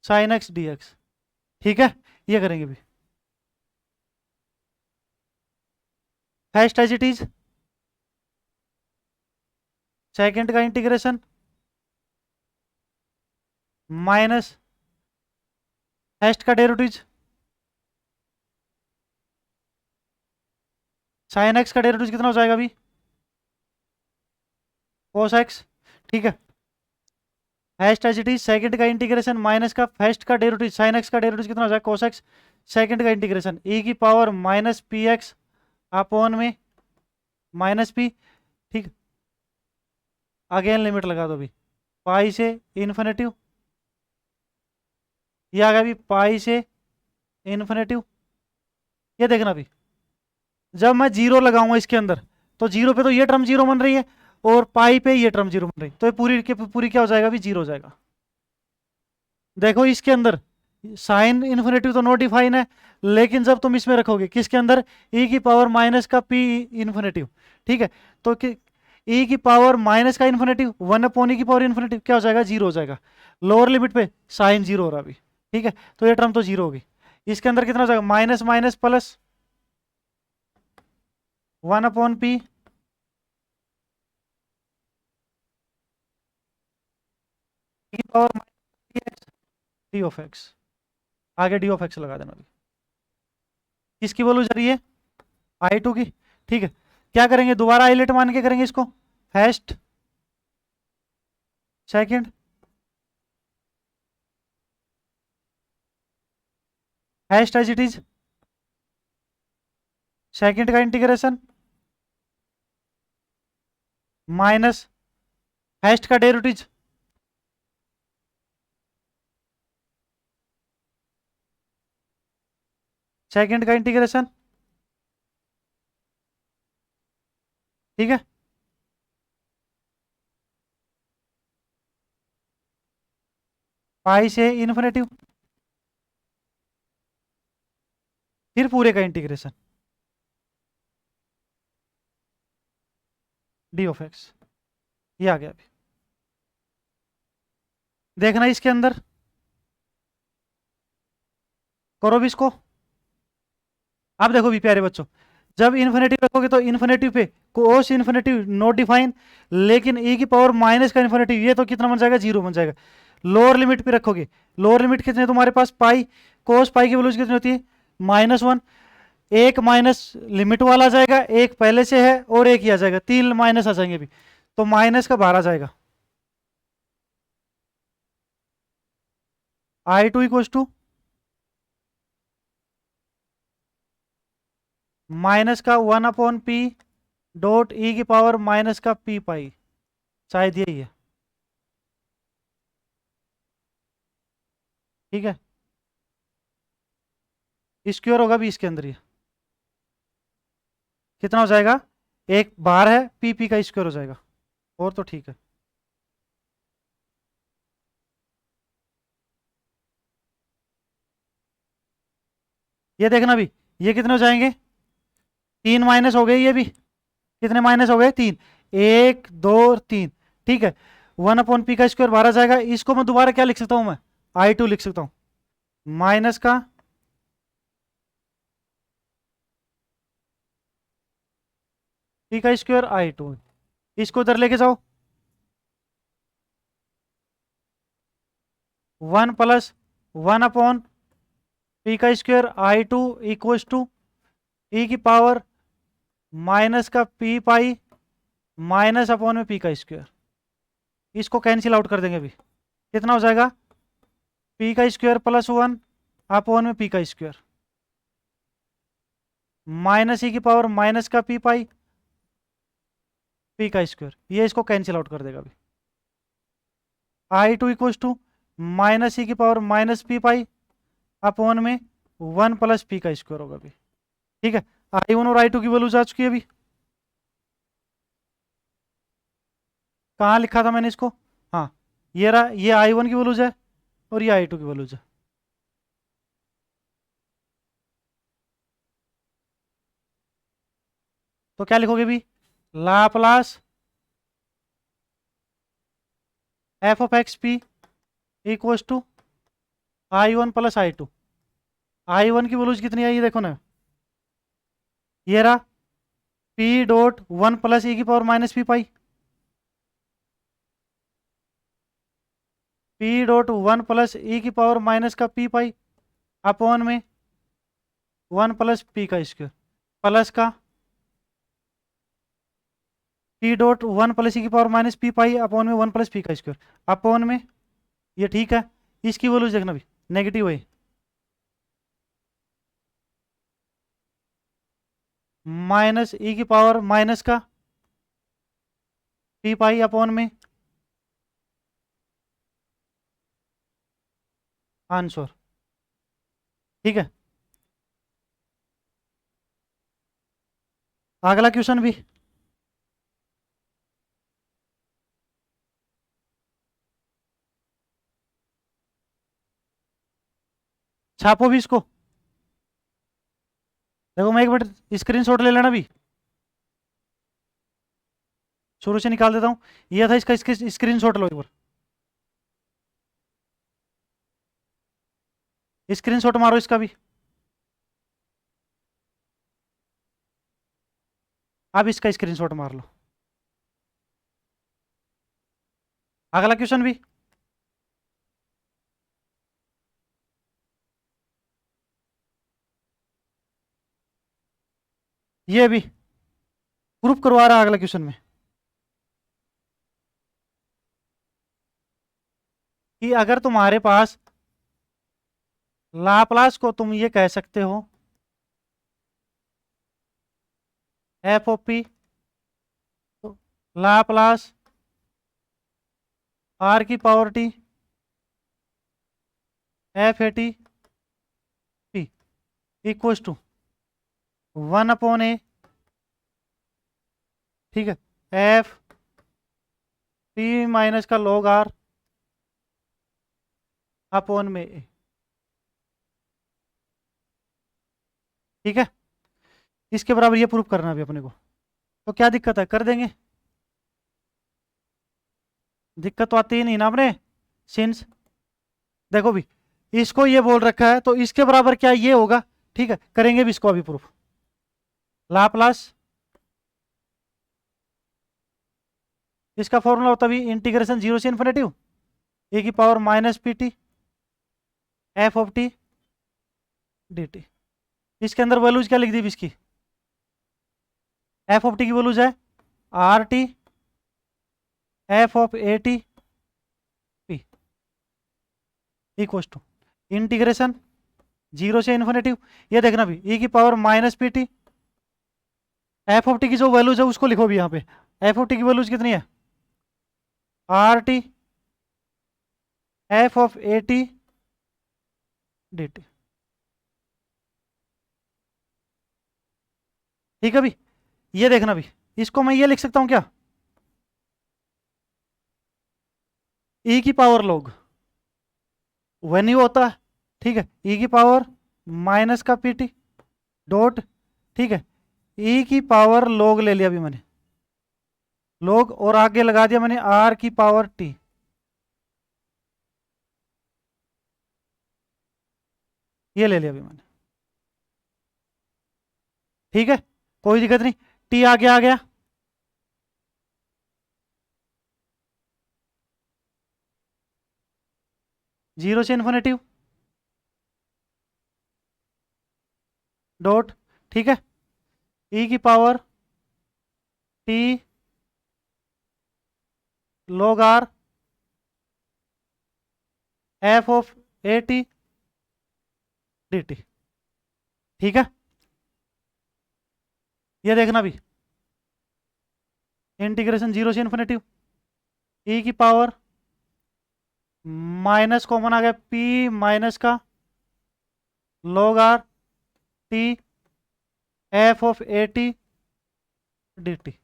A: sine X D X. ठीक है, ये करेंगे भी, first as it is, second का इंटीग्रेशन माइनस फर्स्ट का डेरिवेटिव साइन एक्स का डेरिवेटिव कितना हो जाएगा अभी, कोस एक्स। ठीक है, first as it is, second का इंटीग्रेशन माइनस का फर्स्ट का डेरिवेटिव साइन एक्स का डेरिवेटिव कितना हो जाएगा, कोस एक्स, सेकंड का इंटीग्रेशन ई की power minus P x upon में माइनस पी। ठीक, अगेन लिमिट लगा दो अभी, पाई से इन्फिनेटिव, ये आ गया अभी पाई से इन्फिनेटिव। ये देखना अभी, जब मैं जीरो लगाऊंगा इसके अंदर, तो जीरो पे तो ये टर्म जीरो बन रही है, और पाई पे ये टर्म जीरो बन रही है, तो ये पूरी के पूरी क्या हो जाएगा अभी, जीरो हो जाएगा। देखो इसके अंदर साइन इन्फिनेटिव तो नो डिफाइन है, लेकिन जब तुम इसमें रखोगे किसके अंदर, ई की पावर माइनस का पी इन्फिनेटिव। ठीक है, तो ई की पावर माइनस का इन्फिनेटिव 1/e की पावर इन्फिनेटिव क्या हो जाएगा, जीरो हो जाएगा। लोअर लिमिट पे साइन जीरो हो रहा अभी। ठीक है, तो ये टर्म तो जीरो होगी। इसके अंदर कितना हो जाएगा, माइनस माइनस प्लस 1/p की पावर डी ऑफ एक्स, आगे डी ऑफ एक्स लगा देना अभी। किसकी वैल्यू जा रही है, I2 की। ठीक है, क्या करेंगे, दोबारा आइलेट मान के करेंगे इसको, first second, first as it is, second का इंटीग्रेशन माइनस फर्स्ट का डेरिवेटिव सेकंड का इंटीग्रेशन। ठीक है, पाई से इन्फिनेटिव, फिर पूरे का इंटीग्रेशन डी ऑफ एक्स। ये आ गया अभी, देखना इसके अंदर, करो भी इसको। अब देखो भी प्यारे बच्चों, जब इन्फिनेटिव रखोगे तो इन्फिनेटिव पे कोस इन्फिनेटिव नॉट डिफाइन, लेकिन e की पावर माइनस का इन्फिनेटिव ये तो कितना बन जाएगा, जीरो बन जाएगा। लोअर लिमिट पे रखोगे, लोअर लिमिट कितने तुम्हारे पास, पाई, कोस पाई की वैल्यूज कितनी होती है, -1। एक माइनस लिमिट वाला आ जाएगा, एक पहले से है और एक ही आ जाएगा, तीन माइनस आ जाएंगे अभी, तो माइनस का बाहर आ जाएगा। I2 इक्वल्स टू माइनस का 1/p डॉट ई की पावर माइनस का p पाई, शायद यही है। ठीक है, स्क्वायर होगा भी इसके अंदर, ये कितना हो जाएगा, एक बार है पी का स्क्वायर हो जाएगा, और तो ठीक है। ये देखना अभी, ये कितने हो जाएंगे, 3 माइनस हो गए, ये भी कितने माइनस हो गए, 3, 1 2 3, ठीक है। 1/p² बाहर आ जाएगा, इसको मैं दोबारा क्या लिख सकता हूँ, मैं i2 लिख सकता हूँ, माइनस का p² i2, इसको इधर लेके जाओ, 1 + 1/p² i2 to e⁻, minus का p पाई माइनस अपॉन में p², इसको कैंसिल आउट कर देंगे अभी, कितना हो जाएगा, p² +1 अपॉन में p², माइनस e⁻, माइनस का p पाई p², ये इसको कैंसिल आउट कर देगा अभी, i2 to minus e⁻, minus p pi upon में 1 + p² होगा अभी, ठीक है। i1 और i2 की वैल्यूज आ चुकी है अभी, कहाँ लिखा था मैंने इसको, हाँ, ये रहा, ये i1 की वैल्यूज है और ये i2 की वैल्यूज है। तो क्या लिखोगे भी, Laplace f(x p) equals to i1 + i2, i1 की वैल्यूज कितनी आई ये देखो ना, ये रहा p.1 + e⁻, p पाई, p.1 + e⁻, का p पाई अपॉन में 1 + p² प्लस का p.1 + e⁻, p pi upon में 1 + p² अपॉन में, ये ठीक है। इसकी वैल्यूज देखना भी, नेगेटिव है, माइनस e⁻, माइनस का p पाई अपॉन में आंसर, ठीक है। अगला क्वेश्चन भी, छापो भी इसको, देखो मैं एक मिनट स्क्रीनशॉट ले लेना भी, शुरू से निकाल देता हूँ, ये था इसका, इसके स्क्रीनशॉट लो एक बार, स्क्रीनशॉट मारो इसका भी, अब इसका स्क्रीनशॉट मार लो। अगला क्वेश्चन भी, ये भी प्रूफ करवा रहा है अगला क्वेश्चन में, कि अगर तुम्हारे पास लाप्लास को तुम ये कह सकते हो f(p) Laplace r⁻t f(a)t p equals to 1/a, ठीक है, f p माइनस का log r अपॉन में a, ठीक है। इसके बराबर ये प्रूफ करना भी अपने को, तो क्या दिक्कत है, कर देंगे, दिक्कत तो आती ही नहीं ना अपने, सिंस देखो भी, इसको ये बोल रखा है तो इसके बराबर क्या ये होगा, ठीक है, करेंगे भी इसको अभी प्रूफ, लाप्लास, इसका फॉर्मूला होता भी इंटीग्रेशन 0 से इन्फिनिटी e⁻−pt f(t) dt, इसके अंदर वैल्यूज क्या लिख दी इसकी, f(t) की वैल्यूज है r(t) f(a)t p equals to integration 0 से इन्फिनिटी, ये देखना भी e⁻−pt, f(t) की जो वैल्यूज है उसको लिखो भी यहाँ पे, f(t) की वैल्यूज कितनी है, r(t) f(a)t dt, ठीक है भी, ये देखना भी, इसको मैं ये लिख सकता हूँ क्या, e की पावर log वेन्यू होता है, ठीक है, e की पावर माइनस का पी टी डॉट, ठीक है, ई की पावर लॉग ले लिया अभी मैंने, लॉग, और आगे लगा दिया मैंने आर की पावर टी, ये ले लिया अभी मैंने, ठीक है, कोई दिक्कत नहीं। टी आगे आ गया, जीरो से इन्फिनिटी डॉट, ठीक है, ई की power T log R F of a T D T, ठीक है। ये देखना भी, इंटीग्रेशन जीरो से इन्फिनिटी, ई की पावर माइनस कॉमन आ गया, पी माइनस का log R T F of a T D T,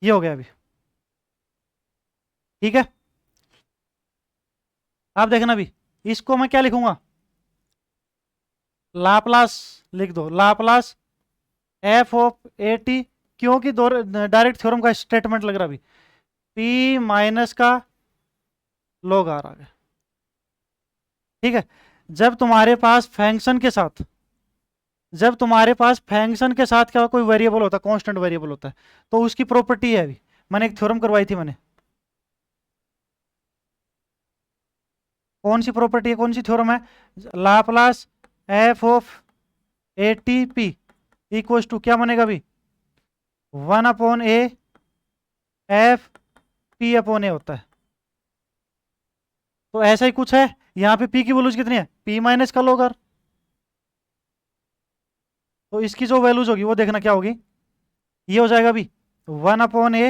A: ये हो गया अभी, ठीक है। आप देखना भी, इसको मैं क्या लिखूंगा, लाप्लास लिख दो, Laplace F of a T, क्योंकि दो डायरेक्ट थ्योरम का स्टेटमेंट लग रहा अभी, पी माइनस का लॉग आर आ गया, ठीक है। जब तुम्हारे पास फंक्शन के साथ, जब तुम्हारे पास फंक्शन के साथ क्या कोई वेरिएबल होता है, कांस्टेंट वेरिएबल होता है, तो उसकी प्रॉपर्टी है अभी, मैंने एक थ्योरम करवाई थी मैंने, कौन सी प्रॉपर्टी है, कौन सी थ्योरम है, Laplace F of a t P equals to क्या बनेगा अभी, one upon a f p upon a होता है, तो ऐसा ही कुछ है। यहाँ पे पी की वैल्यूज कितनी है, पी माइनस का लॉग आर, तो इसकी जो वैल्यूज होगी वो देखना क्या होगी, ये हो जाएगा अभी one upon a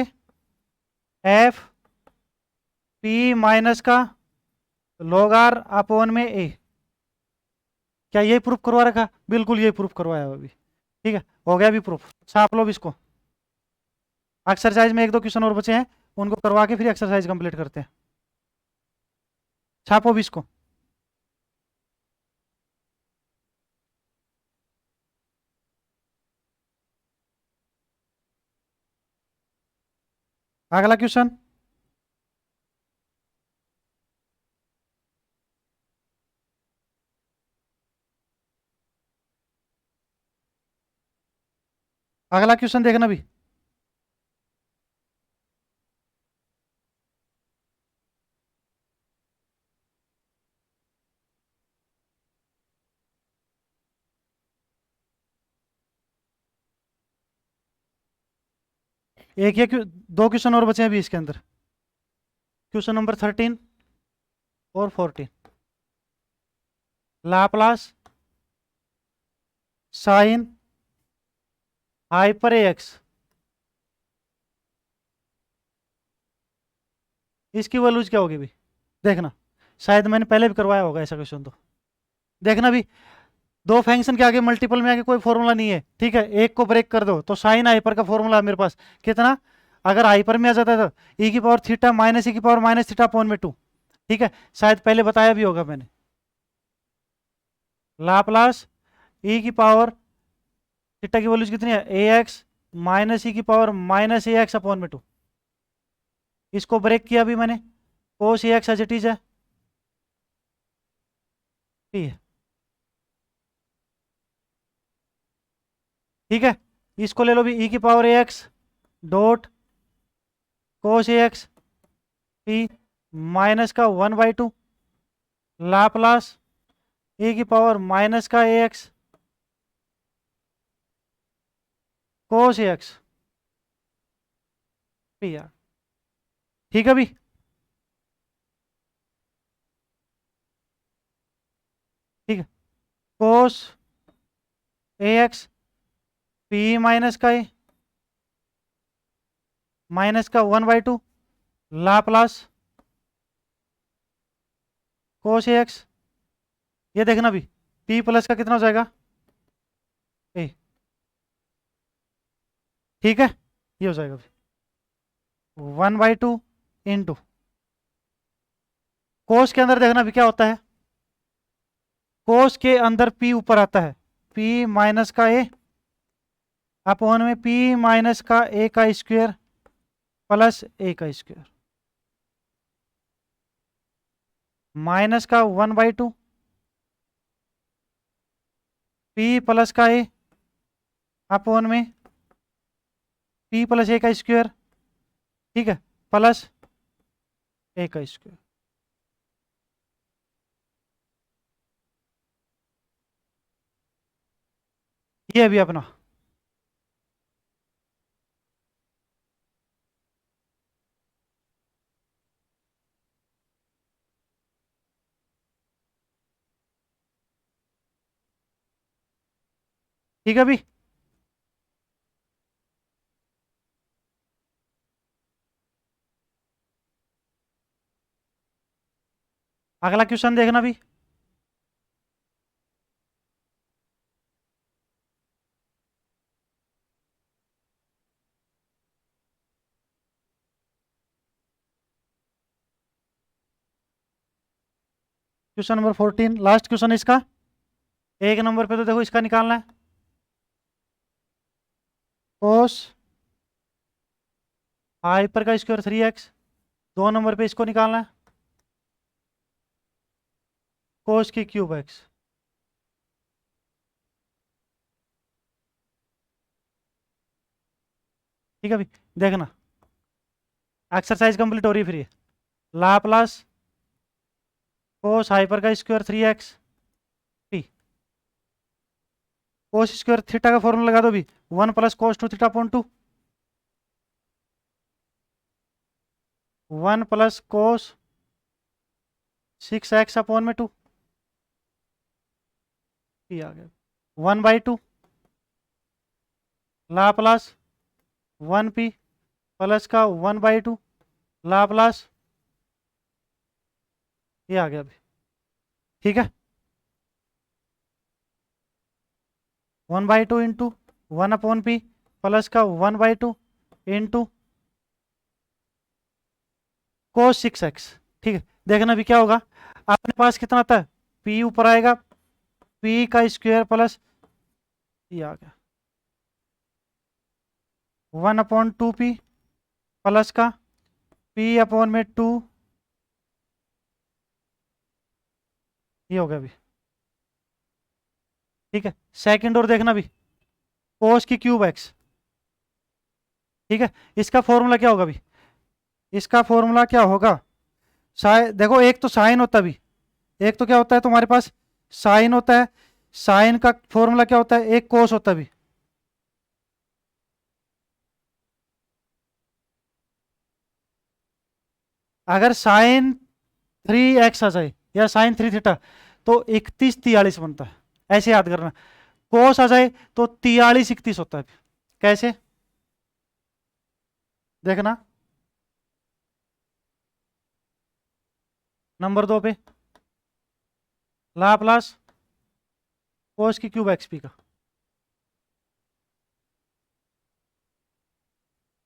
A: f P minus का लॉग आर अपॉन में ए, क्या यही प्रूफ करवा रखा, बिल्कुल यही प्रूफ करवाया अभी, ठीक है, हो गया अभी प्रूफ। छाप लो भी इसको, एक्सरसाइज में एक दो क्वेश्चन और बचे हैं, उनको करवा के फिर एक्सरसाइज कंप्लीट करते हैं, छापो भी इसको। अगला क्वेश्चन, अगला क्वेश्चन देखना भी, एक या दो क्वेश्चन और बचे हैं अभी इसके अंदर, क्वेश्चन नंबर 13 और 14, लाप्लास साइन हाइपर एक्स, इसकी वैल्यूज क्या होगी भी, देखना, शायद मैंने पहले भी करवाया होगा ऐसा क्वेश्चन, तो देखना भी, दो फंक्शन के आगे मल्टीपल में आगे कोई फॉर्मूला नहीं है, ठीक है, एक को ब्रेक कर दो तो साइन हाइपर का फॉर्मूला है मेरे पास कितना, अगर हाइपर में आ जाता है तो ई की पावर थीटा माइनस ई की पावर माइनस थीटा अपॉन में टू, ठीक है, शायद पहले बताया भी होगा मैंने, लाप्लास ई की पावर थीटा की वैल्यूज कितनी है, ए एक्स माइनस ई की पावर माइनस ए एक्स अपॉन में टू, इसको ब्रेक किया भी मैंने, कोस ए एक्स एज इट इज है, ठीक है, ठीक है, इसको ले लो भी, ई की पावर ए एक्स डॉट कोस ए एक्स टी माइनस का वन बाई टू लाप्लास ए की पावर माइनस का ए एक्स कोस ए एक्स पी आर, ठीक है भी, ठीक है, कोस ए एक्स पी माइनस का ए माइनस का one by to Laplace cos A x, ये देखना भी, पी प्लस का कितना हो जाएगा ए, ठीक है, ये हो जाएगा भी one by two in two, cos के अंदर देखना भी क्या होता है, कोस के अंदर पी ऊपर आता है, पी माइनस का ए अपॉन में पी माइनस का ए का स्क्वायर प्लस ए का स्क्वायर माइनस का 1/2 पी प्लस का ए अपॉन में पी प्लस ए का स्क्वायर, ठीक है, प्लस ए का स्क्वायर। ये अभी अपना ठीक है। अभी अगला क्वेश्चन देखना भी। क्वेश्चन नंबर 14 लास्ट क्वेश्चन इसका। एक नंबर पे तो देखो इसका निकालना है, कोस हाइपर का स्क्वायर 3x। 2 नंबर पे इसको निकालना है, कोस की क्यूब एक्स। ठीक है, अभी देखना एक्सरसाइज कंप्लीट हो रही है। फिर ये लाप्लास कोस हाइपर का square 3x P, cos square theta का फॉर्मूला लगा दो भी, 1 plus cos 2 theta upon 2, 1 plus cos 6x upon में 2 पी आ गया 1/2 लाप्लास 1p प्लस का 1/2 लाप्लास, ये आ गया अभी। ठीक है, 1/2 इंटू 1/p प्लस का 1/2 इंटू कोस 6x। ठीक है, देखना भी क्या होगा, अपने पास कितना आता है, p ऊपर आएगा, p का स्क्वायर प्लस ये आ गया 1/2p प्लस का p अपॉन में 2, ये हो गया अभी। ठीक है, सेकंड और देखना भी, कोस की क्यूब एक्स। ठीक है, इसका फॉर्मूला क्या होगा अभी, इसका फॉर्मूला क्या होगा, देखो एक तो साइन होता है भी, एक तो क्या होता है तुम्हारे पास साइन होता है, साइन का फॉर्मूला क्या होता है, एक कोस होता है भी। अगर साइन 3x आ जाए या साइन 3 थीटा तो 31 43 बनता है, ऐसे याद करना। कोस आ जाए तो 43 31 होता है। कैसे देखना, नंबर 2 पे लाप्लास कोस की क्यूब एक्स पी का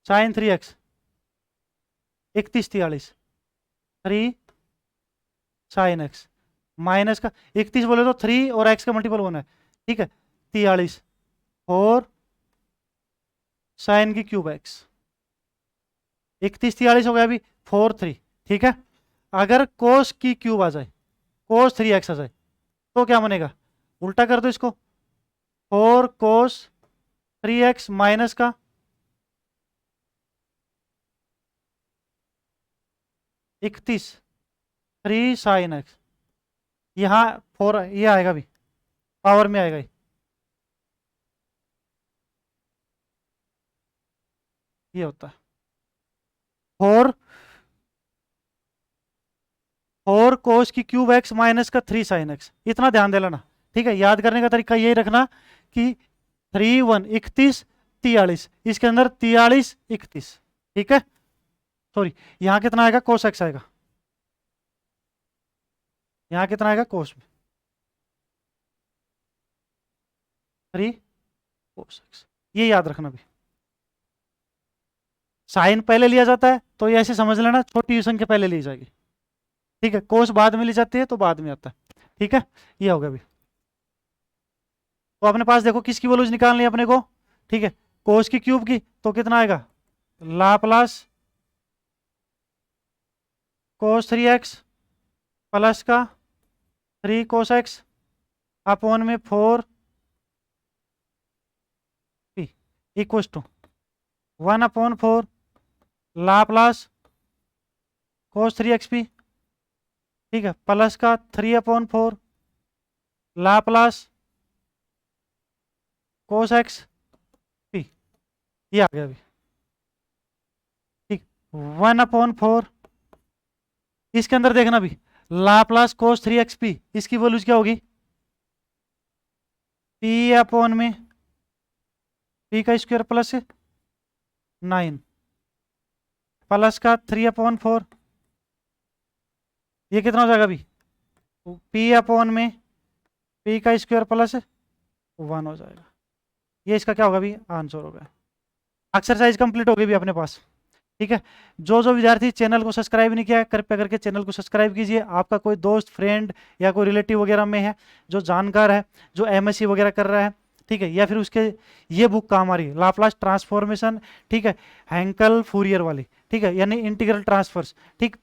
A: sine 3x 31 43 3 sine X minus का 31 बोले तो 3 और x का मल्टीपल होना है। ठीक है, 43 और साइन की क्यूब एक्स 31 43 हो गया अभी 4 3। ठीक है, अगर कोस की क्यूब आ जाए, कोस 3x आ जाए तो क्या बनेगा, उल्टा कर दो इसको, 4 कोस 3x माइनस का 31 3 साइन एक्स, यहाँ 4 ये आएगा भी, पावर में आएगा ये होता है 4 4 कोस की क्यूब एक्स माइनस का 3 साइन एक्स। इतना ध्यान दे लेना। ठीक है, याद करने का तरीका यही रखना कि 3 1 31 43, इसके अंदर 43 31। ठीक है, सॉरी यहाँ कितना आएगा, कोस एक्स आएगा, यहाँ कितना आएगा कोस में 3 कोस एक्स। ये याद रखना भी, साइन पहले लिया जाता है तो ये ऐसे समझ लेना, छोटी यूसन के पहले ली जाएगी। ठीक है, कोस बाद में ली जाती है तो बाद में आता है। ठीक है, ये हो गया अभी। तो अपने पास देखो किसकी वैल्यूज निकालनी है अपने को, ठीक है, कोस की क्यूब की, तो कितना आएगा लाप्लास कोस 3x प्लस का 3 कोस x अपॉन में 4 p equal to 1/4 Laplace cos 3xp, ठीक है, प्लस का 3/4 लाप्लास कोस x p, ये आ गया अभी, ठीक, 1/4, इसके अंदर देखना भी लाप्लास कोस 3xp, इसकी वैल्यूज क्या होगी p अपॉन में p का स्क्वायर प्लस 9 प्लस का 3/4, ये कितना हो जाएगा अभी p अपॉन में p का स्क्वायर प्लस 1 हो जाएगा। ये इसका क्या होगा अभी आंसर होगा। एक्सरसाइज कंप्लीट हो गई भी अपने पास, ठीक है। जो जो विद्यार्थी चैनल को सब्सक्राइब नहीं किया है कृपया करके चैनल को सब्सक्राइब कीजिए। आपका कोई दोस्त फ्रेंड या कोई रिलेटिव वगैरह में है जो जानकार है, जो एमएससी वगैरह कर रहा है, ठीक है, या फिर उसके ये बुक काम आ रही है लाप्लास ट्रांसफॉर्मेशन, ठीक है, हैंकल फूरियर वाली, ठीक है, यानी इंटीग्रल ट्रांसफर्स, ठीक,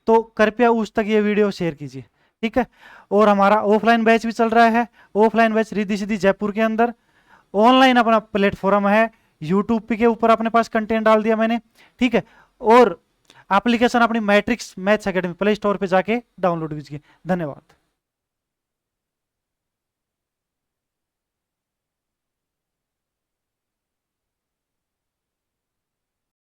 A: तो कृपया उस तक ये वीडियो शेयर कीजिए, ठीक है। और हमारा ऑफलाइन बैच भी चल रहा है, ऑफलाइन बैच रिद्धि सिद्धि जयपुर के अंदर, ऑनलाइन अपना प्लेटफॉर्म है यूट्यूब के ऊपर अपने पास कंटेंट डाल दिया मैंने, ठीक है। और एप्लीकेशन अपनी matrix maths academy play store पे जाके डाउनलोड कीजिए। धन्यवाद।